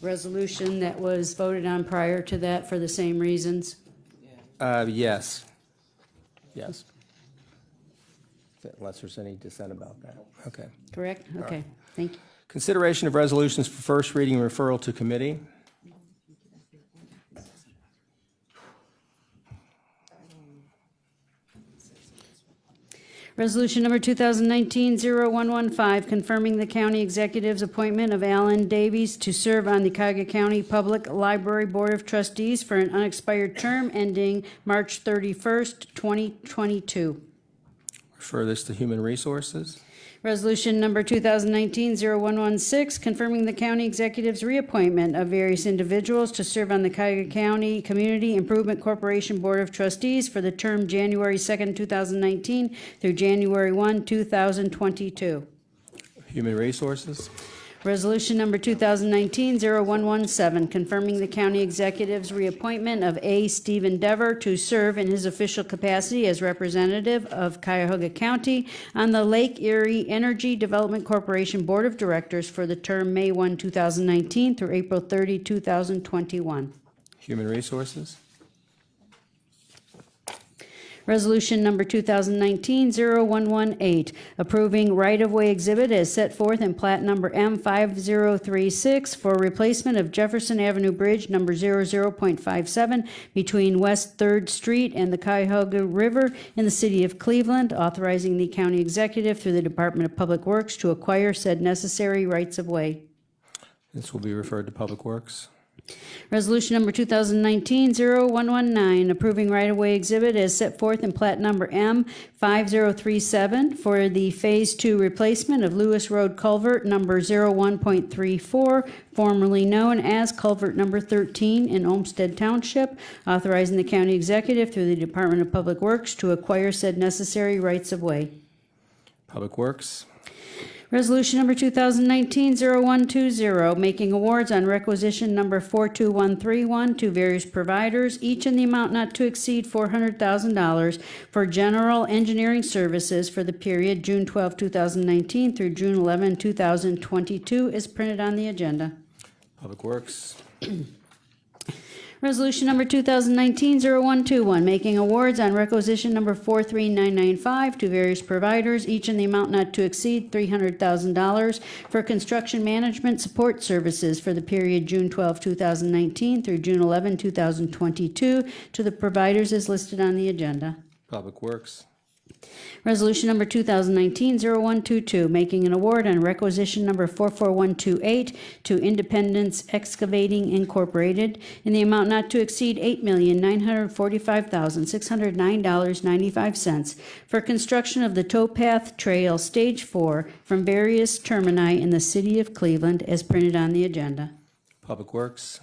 resolution that was voted on prior to that for the same reasons? Yes. Yes. Unless there's any dissent about that. Okay. Correct? Okay, thank you. Consideration of resolutions for first reading, referral to committee. Resolution number 2019-0115, confirming the county executive's appointment of Alan Davies to serve on the Cuyahoga County Public Library Board of Trustees for an unexpired term ending March 31st, 2022. Refer this to human resources. Resolution number 2019-0116, confirming the county executive's reappointment of various individuals to serve on the Cuyahoga County Community Improvement Corporation Board of Trustees for the term January 2nd, 2019 through January 1, 2022. Human resources. Resolution number 2019-0117, confirming the county executive's reappointment of A. Stephen Dever to serve in his official capacity as representative of Cuyahoga County on the Lake Erie Energy Development Corporation Board of Directors for the term May 1, 2019 through April 30, 2021. Human Resources. Resolution number 2019-0118, approving right-of-way exhibit as set forth in plat number M5036 for replacement of Jefferson Avenue Bridge number 00.57 between West 3rd Street and the Cuyahoga River in the city of Cleveland, authorizing the county executive through the Department of Public Works to acquire said necessary rights-of-way. This will be referred to Public Works. Resolution number 2019-0119, approving right-of-way exhibit as set forth in plat number M5037 for the Phase 2 replacement of Lewis Road Culvert number 01.34, formerly known as Culvert number 13 in Olmsted Township, authorizing the county executive through the Department of Public Works to acquire said necessary rights-of-way. Public Works. Resolution number 2019-0120, making awards on requisition number 42131 to various providers, each in the amount not to exceed $400,000 for general engineering services for the period June 12, 2019 through June 11, 2022, is printed on the agenda. Public Works. Resolution number 2019-0121, making awards on requisition number 43995 to various providers, each in the amount not to exceed $300,000 for construction management support services for the period June 12, 2019 through June 11, 2022 to the providers as listed on the agenda. Public Works. Resolution number 2019-0122, making an award on requisition number 44128 to Independence Excavating Incorporated in the amount not to exceed $8,945,609.95 for construction of the Towpath Trail Stage 4 from various termini in the city of Cleveland as printed on the agenda. Public Works.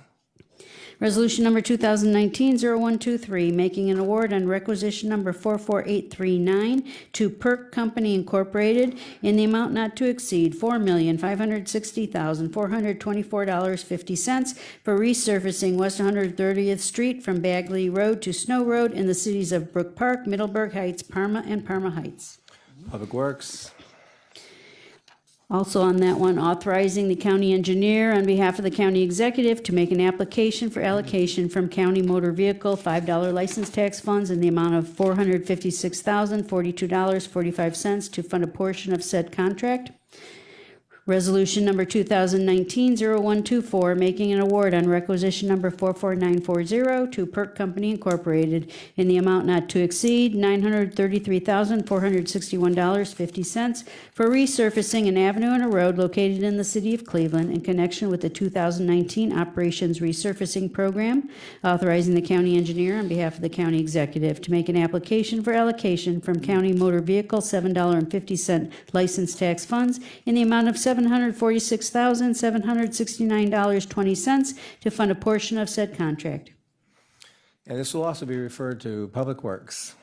Resolution number 2019-0123, making an award on requisition number 44839 to Perk Company Incorporated in the amount not to exceed $4,560,424.50 for resurfacing West 130th Street from Bagley Road to Snow Road in the cities of Brook Park, Middleburg Heights, Parma, and Parma Heights. Public Works. Also on that one, authorizing the county engineer on behalf of the county executive to make an application for allocation from county motor vehicle $5 license tax funds in the amount of $456,042.45 to fund a portion of said contract. Resolution number 2019-0124, making an award on requisition number 44940 to Perk Company Incorporated in the amount not to exceed $933,461.50 for resurfacing an avenue and a road located in the city of Cleveland in connection with the 2019 Operations Resurfacing Program, authorizing the county engineer on behalf of the county executive to make an application for allocation from county motor vehicle $7.50 license tax funds in the amount of $746,769.20 to fund a portion of said contract. And this will also be referred to Public Works.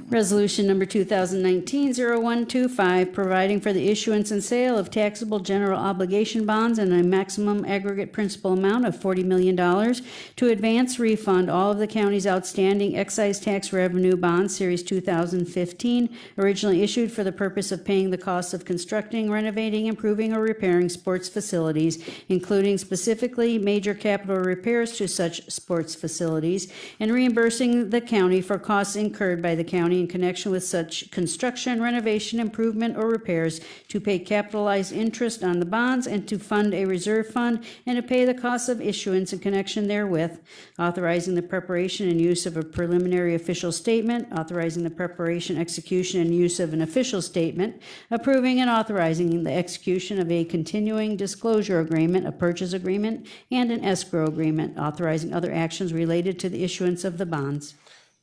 Resolution number 2019-0125, providing for the issuance and sale of taxable general obligation bonds in a maximum aggregate principal amount of $40 million to advance refund all of the county's outstanding excise tax revenue bonds, Series 2015, originally issued for the purpose of paying the costs of constructing, renovating, improving, or repairing sports facilities, including specifically major capital repairs to such sports facilities, and reimbursing the county for costs incurred by the county in connection with such construction, renovation, improvement, or repairs, to pay capitalized interest on the bonds and to fund a reserve fund and to pay the costs of issuance in connection therewith, authorizing the preparation and use of a preliminary official statement, authorizing the preparation, execution, and use of an official statement, approving and authorizing the execution of a continuing disclosure agreement, a purchase agreement, and an escrow agreement, authorizing other actions related to the issuance of the bonds.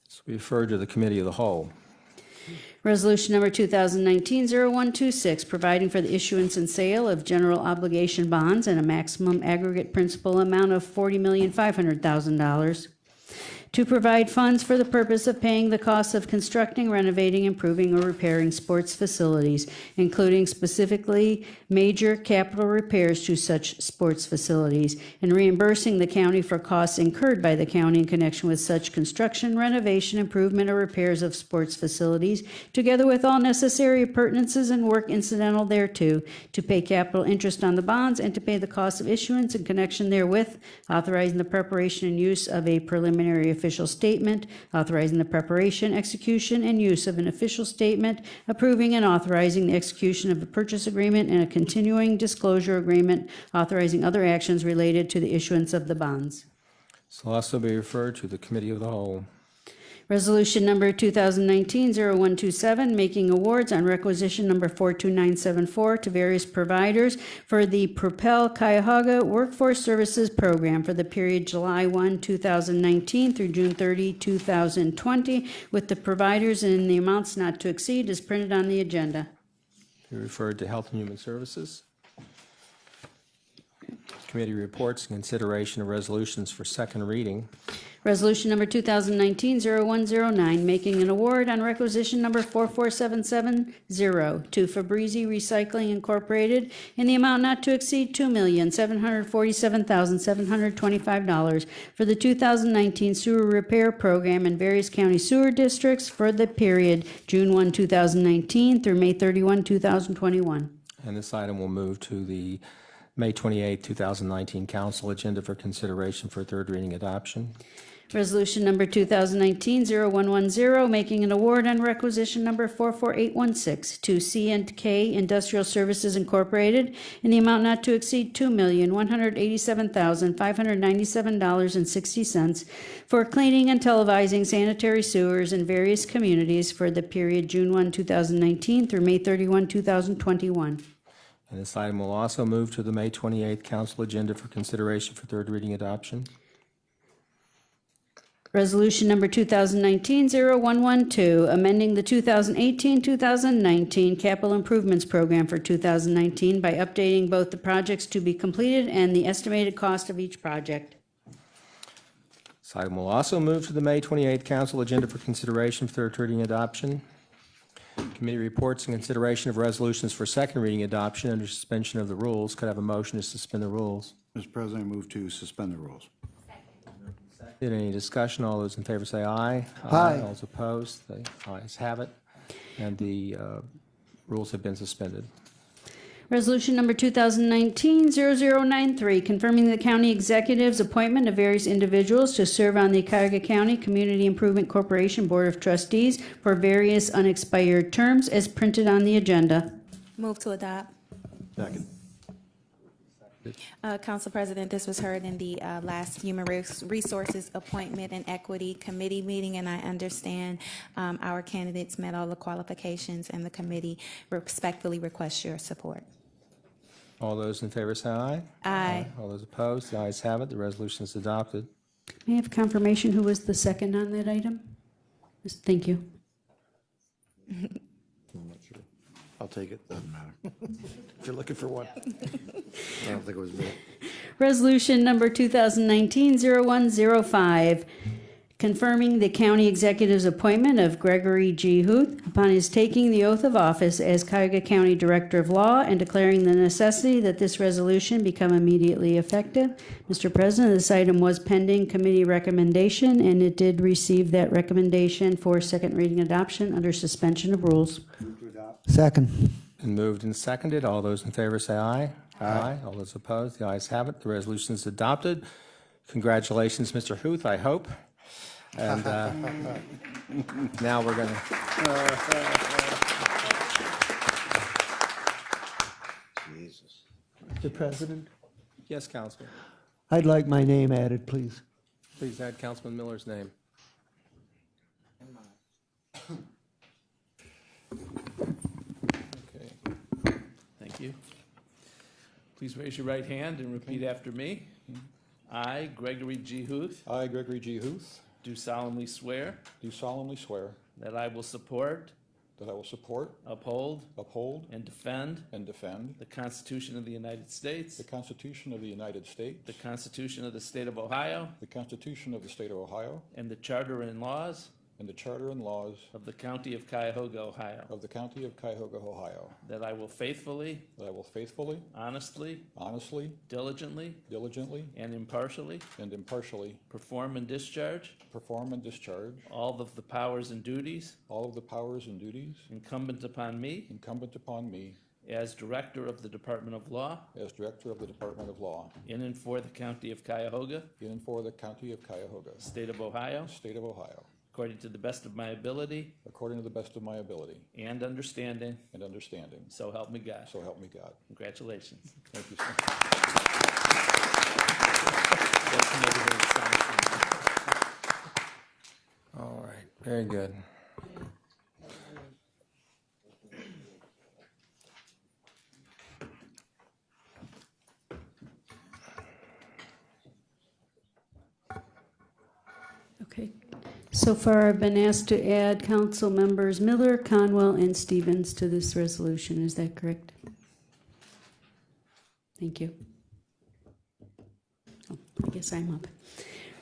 This will be referred to the Committee of the Whole. Resolution number 2019-0126, providing for the issuance and sale of general obligation bonds in a maximum aggregate principal amount of $40,500,000 to provide funds for the purpose of paying the costs of constructing, renovating, improving, or repairing sports facilities, including specifically major capital repairs to such sports facilities, and reimbursing the county for costs incurred by the county in connection with such construction, renovation, improvement, or repairs of sports facilities, together with all necessary appurtenances and work incidental thereto, to pay capital interest on the bonds, and to pay the cost of issuance in connection therewith, authorizing the preparation and use of a preliminary official statement, authorizing the preparation, execution, and use of an official statement, approving and authorizing the execution of a purchase agreement and a continuing disclosure agreement, authorizing other actions related to the issuance of the bonds. This will also be referred to the Committee of the Whole. Resolution number 2019-0127, making awards on requisition number 42974 to various providers for the Propel Cuyahoga Workforce Services Program for the period July 1, 2019 through June 30, 2020, with the providers in the amounts not to exceed as printed on the agenda. Be referred to Health and Human Services. Committee reports and consideration of resolutions for second reading. Resolution number 2019-0109, making an award on requisition number 44770 to Fabrizi Recycling Incorporated in the amount not to exceed $2,747,725 for the 2019 sewer repair program in various county sewer districts for the period June 1, 2019 through May 31, 2021. And this item will move to the May 28, 2019 council agenda for consideration for third reading adoption. Resolution number 2019-0110, making an award on requisition number 44816 to C&K Industrial Services Incorporated in the amount not to exceed $2,187,597.60 for cleaning and televising sanitary sewers in various communities for the period June 1, 2019 through May 31, 2021. And this item will also move to the May 28th council agenda for consideration for third reading adoption. Resolution number 2019-0112, amending the 2018-2019 capital improvements program for 2019 by updating both the projects to be completed and the estimated cost of each project. This item will also move to the May 28th council agenda for consideration for third reading adoption. Committee reports and consideration of resolutions for second reading adoption under suspension of the rules. Could I have a motion to suspend the rules? Mr. President, I move to suspend the rules. Any discussion? All those in favor say aye. Aye. All those opposed, the ayes have it, and the rules have been suspended. Resolution number 2019-0093, confirming the county executive's appointment of various individuals to serve on the Cuyahoga County Community Improvement Corporation Board of Trustees for various unexpired terms as printed on the agenda. Move to adopt. Second. Council President, this was heard in the last Human Resources Appointment and Equity Committee meeting, and I understand our candidates met all the qualifications, and the committee respectfully requests your support. All those in favor say aye. Aye. All those opposed, the ayes have it, the resolution is adopted. May I have confirmation who was the second on that item? Thank you. I'm not sure. I'll take it, doesn't matter. If you're looking for one. I don't think it was me. Resolution number 2019-0105, confirming the county executive's appointment of Gregory G. Huth upon his taking the oath of office as Cuyahoga County Director of Law and declaring the necessity that this resolution become immediately effective. Mr. President, this item was pending committee recommendation, and it did receive that recommendation for second reading adoption under suspension of rules. Second. And moved and seconded. All those in favor say aye. Aye. All those opposed, the ayes have it. The resolution is adopted. Congratulations, Mr. Huth, I hope. And now we're going to... Jesus. Mr. President, Yes, Councilman. I'd like my name added, please. Please add Councilman Miller's name. Okay. Thank you. Please raise your right hand and repeat after me. I, Gregory G. Huth, I, Gregory G. Huth, do solemnly swear do solemnly swear that I will support that I will support, uphold, uphold, and defend and defend the Constitution of the United States, the Constitution of the United States, the Constitution of the State of Ohio, the Constitution of the State of Ohio, and the Charter and laws and the Charter and laws of the County of Cuyahoga, Ohio. of the County of Cuyahoga, Ohio, That I will faithfully, that I will faithfully, honestly, honestly, diligently, diligently, and impartially and impartially perform and discharge perform and discharge all of the powers and duties all of the powers and duties incumbent upon me incumbent upon me as Director of the Department of Law as Director of the Department of Law in and for the County of Cuyahoga, in and for the County of Cuyahoga, State of Ohio, State of Ohio, according to the best of my ability according to the best of my ability and understanding, and understanding. so help me God. So help me God. Congratulations. Thank you, sir. All right, very good. Okay. So far, I've been asked to add council members Miller, Conwell, and Stevens to this resolution. Is that correct? Thank you. Oh, I guess I'm up.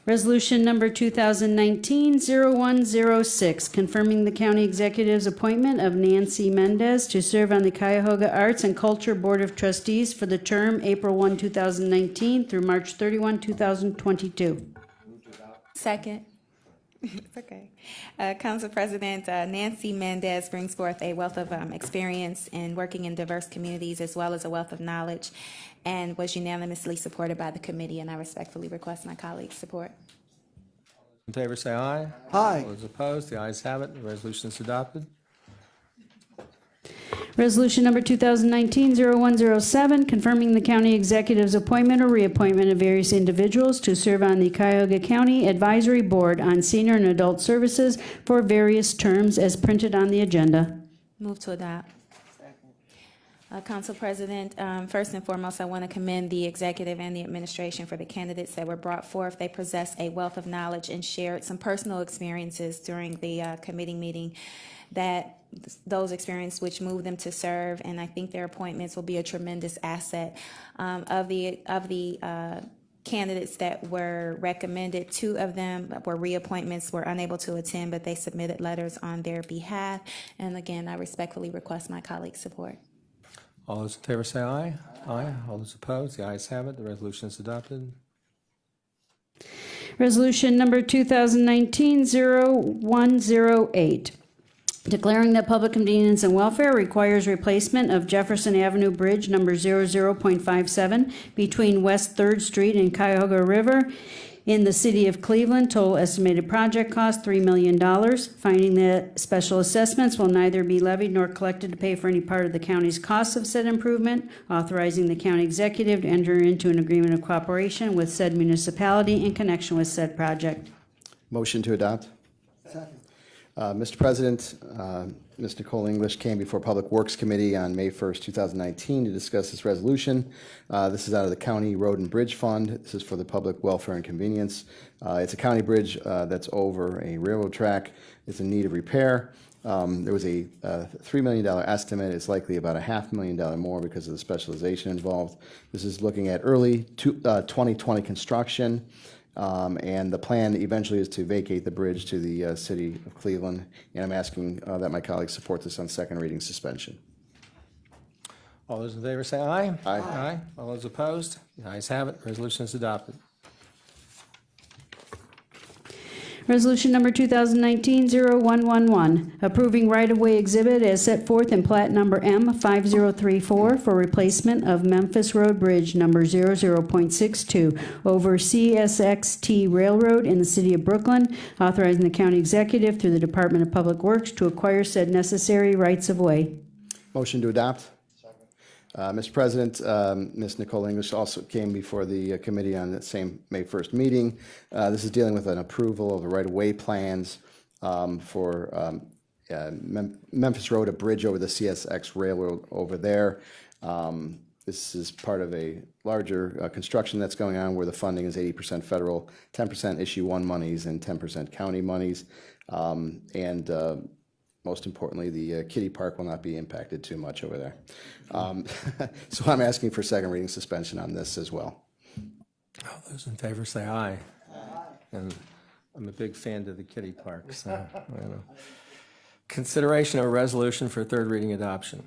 Resolution number 2019-0106, confirming the county executive's appointment of Nancy Mendez to serve on the Cuyahoga Arts and Culture Board of Trustees for the term April 1, 2019 through March 31, 2022. Second. It's okay. Council President, Nancy Mendez brings forth a wealth of experience in working in diverse communities as well as a wealth of knowledge, and was unanimously supported by the committee, and I respectfully request my colleagues' support. In favor, say aye. Aye. All those opposed, the ayes have it. The resolution is adopted. Resolution number 2019-0107, confirming the county executive's appointment or reappointment of various individuals to serve on the Cuyahoga County Advisory Board on Senior and Adult Services for various terms as printed on the agenda. Move to adopt. Council President, first and foremost, I want to commend the executive and the administration for the candidates that were brought forth. They possess a wealth of knowledge and shared some personal experiences during the committee meeting that those experiences which moved them to serve, and I think their appointments will be a tremendous asset. Of the candidates that were recommended, 2 of them were reappointments, were unable to attend, but they submitted letters on their behalf. And again, I respectfully request my colleagues' support. All those in favor say aye. Aye. All those opposed, the ayes have it. The resolution is adopted. Resolution number 2019-0108, declaring that public convenience and welfare requires replacement of Jefferson Avenue Bridge number 00.57 between West 3rd Street and Cuyahoga River in the city of Cleveland. Total estimated project cost $3 million. Finding that special assessments will neither be levied nor collected to pay for any part of the county's costs of said improvement. Authorizing the county executive to enter into an agreement of cooperation with said municipality in connection with said project. Motion to adopt. Mr. President, Ms. Nicole English came before Public Works Committee on May 1st, 2019 to discuss this resolution. This is out of the County Road and Bridge Fund. This is for the public welfare and convenience. It's a county bridge that's over a railroad track. It's in need of repair. There was a $3 million estimate. It's likely about $500,000 more because of the specialization involved. This is looking at early 2020 construction. And the plan eventually is to vacate the bridge to the city of Cleveland. And I'm asking that my colleagues support this on second reading suspension. All those in favor say aye. Aye. Aye. All those opposed, the ayes have it. The resolution is adopted. Resolution number 2019-0111, approving right-of-way exhibit as set forth in plat number M5034 for replacement of Memphis Road Bridge number 00.62 over CSXT Railroad in the city of Brooklyn, authorizing the county executive through the Department of Public Works to acquire said necessary rights-of-way. Motion to adopt. Mr. President, Ms. Nicole English also came before the committee on that same May 1st meeting. This is dealing with an approval of the right-of-way plans for Memphis Road, a bridge over the CSX Railroad over there. This is part of a larger construction that's going on where the funding is 80% federal, 10% issue 1 monies, and 10% county monies. most importantly, the kiddie park will not be impacted too much over there. So I'm asking for second reading suspension on this as well. All those in favor say aye. And I'm a big fan of the kiddie park, so, you know. Consideration of a resolution for third reading adoption.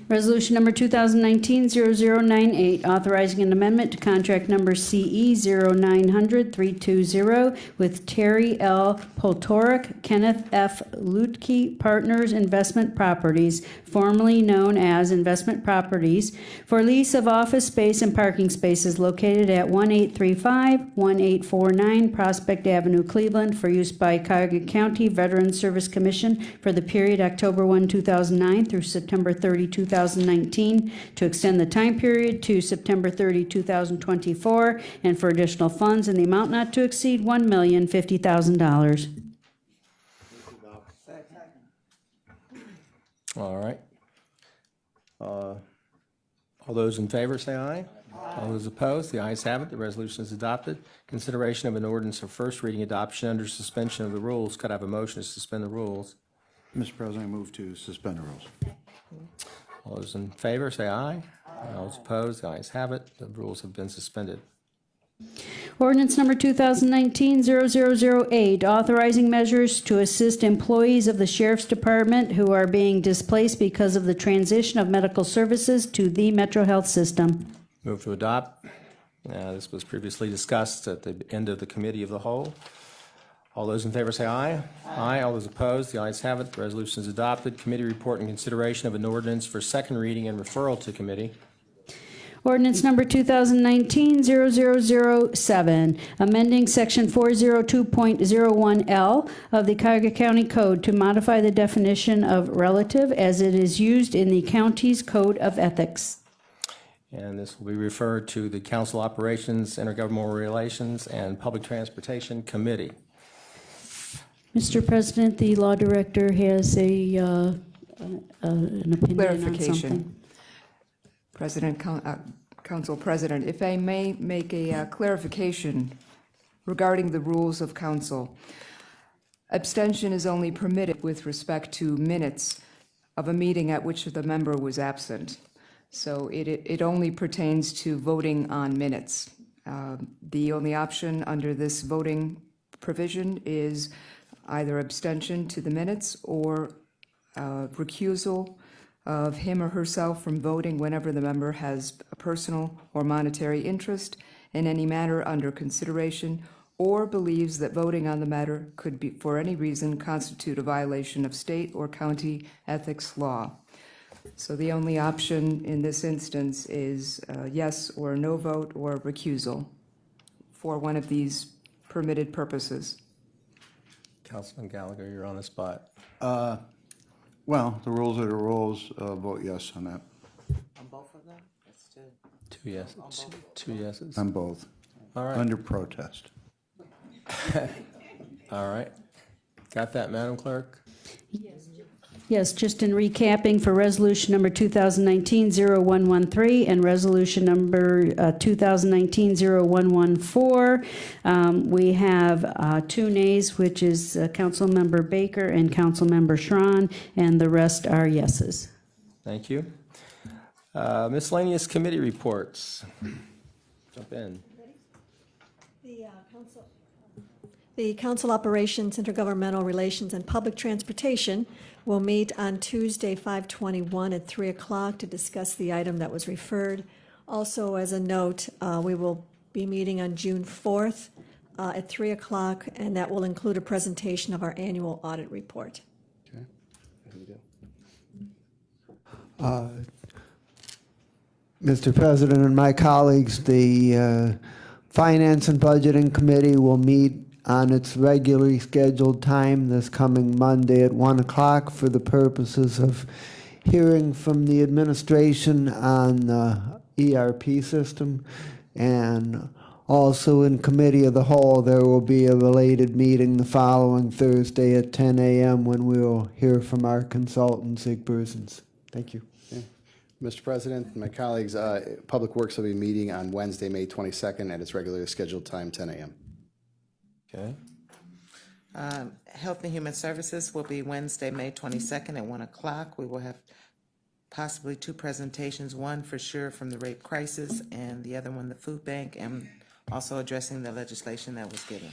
Resolution number 2019-0098, authorizing an amendment to contract number CE 0900320 with Terry L. Poltoric, Kenneth F. Lutke Partners Investment Properties, formerly known as Investment Properties, for lease of office space and parking spaces located at 1835-1849 Prospect Avenue, Cleveland, for use by Cuyahoga County Veterans Service Commission for the period October 1, 2009 through September 30, 2019, to extend the time period to September 30, 2024, and for additional funds in the amount not to exceed $1,050,000. All right. All those in favor say aye. All those opposed, the ayes have it. The resolution is adopted. Consideration of an ordinance for first reading adoption under suspension of the rules. Could I have a motion to suspend the rules? Mr. President, I move to suspend the rules. All those in favor say aye. All those opposed, the ayes have it. The rules have been suspended. Ordinance number 2019-0008, authorizing measures to assist employees of the Sheriff's Department who are being displaced because of the transition of medical services to the Metro Health System. Move to adopt. This was previously discussed at the end of the Committee of the Whole. All those in favor say aye. Aye. All those opposed, the ayes have it. The resolution is adopted. Committee report and consideration of an ordinance for second reading and referral to committee. Ordinance number 2019-0007, amending Section 402.01L of the Cuyahoga County Code to modify the definition of relative as it is used in the county's Code of Ethics. And this will be referred to the Council Operations, Intergovernmental Relations, and Public Transportation Committee. Mr. President, the law director has an opinion on Clarification. something. Council President, if I may make a clarification regarding the rules of council. Abstention is only permitted with respect to minutes of a meeting at which the member was absent. So it only pertains to voting on minutes. The only option under this voting provision is either abstention to the minutes or recusal of him or herself from voting whenever the member has a personal or monetary interest in any matter under consideration or believes that voting on the matter could be, for any reason, constitute a violation of state or county ethics law. So the only option in this instance is yes or no vote or recusal for one of these permitted purposes. Councilman Gallagher, you're on the spot. Well, the rules are the rules. Vote yes on that. On both of them? That's two. Two yeses. Two yeses. On both. All right. Under protest. All right. Got that, Madam Clerk? Yes, just in recapping for resolution number 2019-0113 and resolution number 2019-0114, we have 2 nays, which is Councilmember Baker and Councilmember Schron, and the rest are yeses. Thank you. Miscellaneous committee reports. Jump in. The Council Operations, Intergovernmental Relations, and Public Transportation will meet on Tuesday, 5/21 at 3 o'clock to discuss the item that was referred. Also, as a note, we will be meeting on June 4th at 3 o'clock, and that will include a presentation of our annual audit report. Okay. There we go. Mr. President and my colleagues, the Finance and Budgeting Committee will meet on its regularly scheduled time this coming Monday at 1 o'clock for the purposes of hearing from the administration on the ERP system. And also in Committee of the Whole, there will be a related meeting the following Thursday at 10 a.m. when we will hear from our consultant, Zig Brusens. Thank you. Mr. President, and my colleagues, Public Works will be meeting on Wednesday, May 22nd at its regularly scheduled time, 10 a.m. Okay. Health and Human Services will be Wednesday, May 22nd at 1 o'clock. We will have possibly 2 presentations, one for sure from the rape crisis and the other one, the food bank, and also addressing the legislation that was given.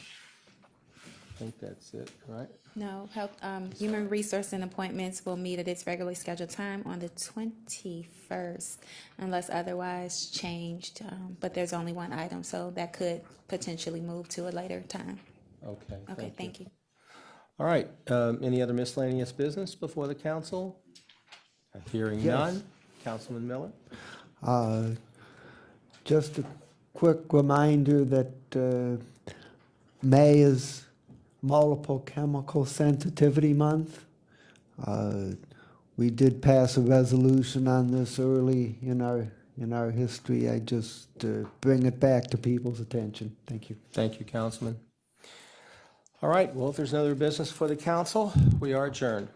I think that's it, right? No, Health, Human Resource and Appointments will meet at its regularly scheduled time on the 21st, unless otherwise changed. But there's only one item, so that could potentially move to a later time. Okay. Okay, thank you. All right, any other miscellaneous business before the council? Hearing Yes. none. Councilman Miller? Just a quick reminder that May is Multiple Chemical Sensitivity Month. We did pass a resolution on this early in our history. I just bring it back to people's attention. Thank you. Thank you, Councilman. All right, well, if there's no other business for the council, we are adjourned.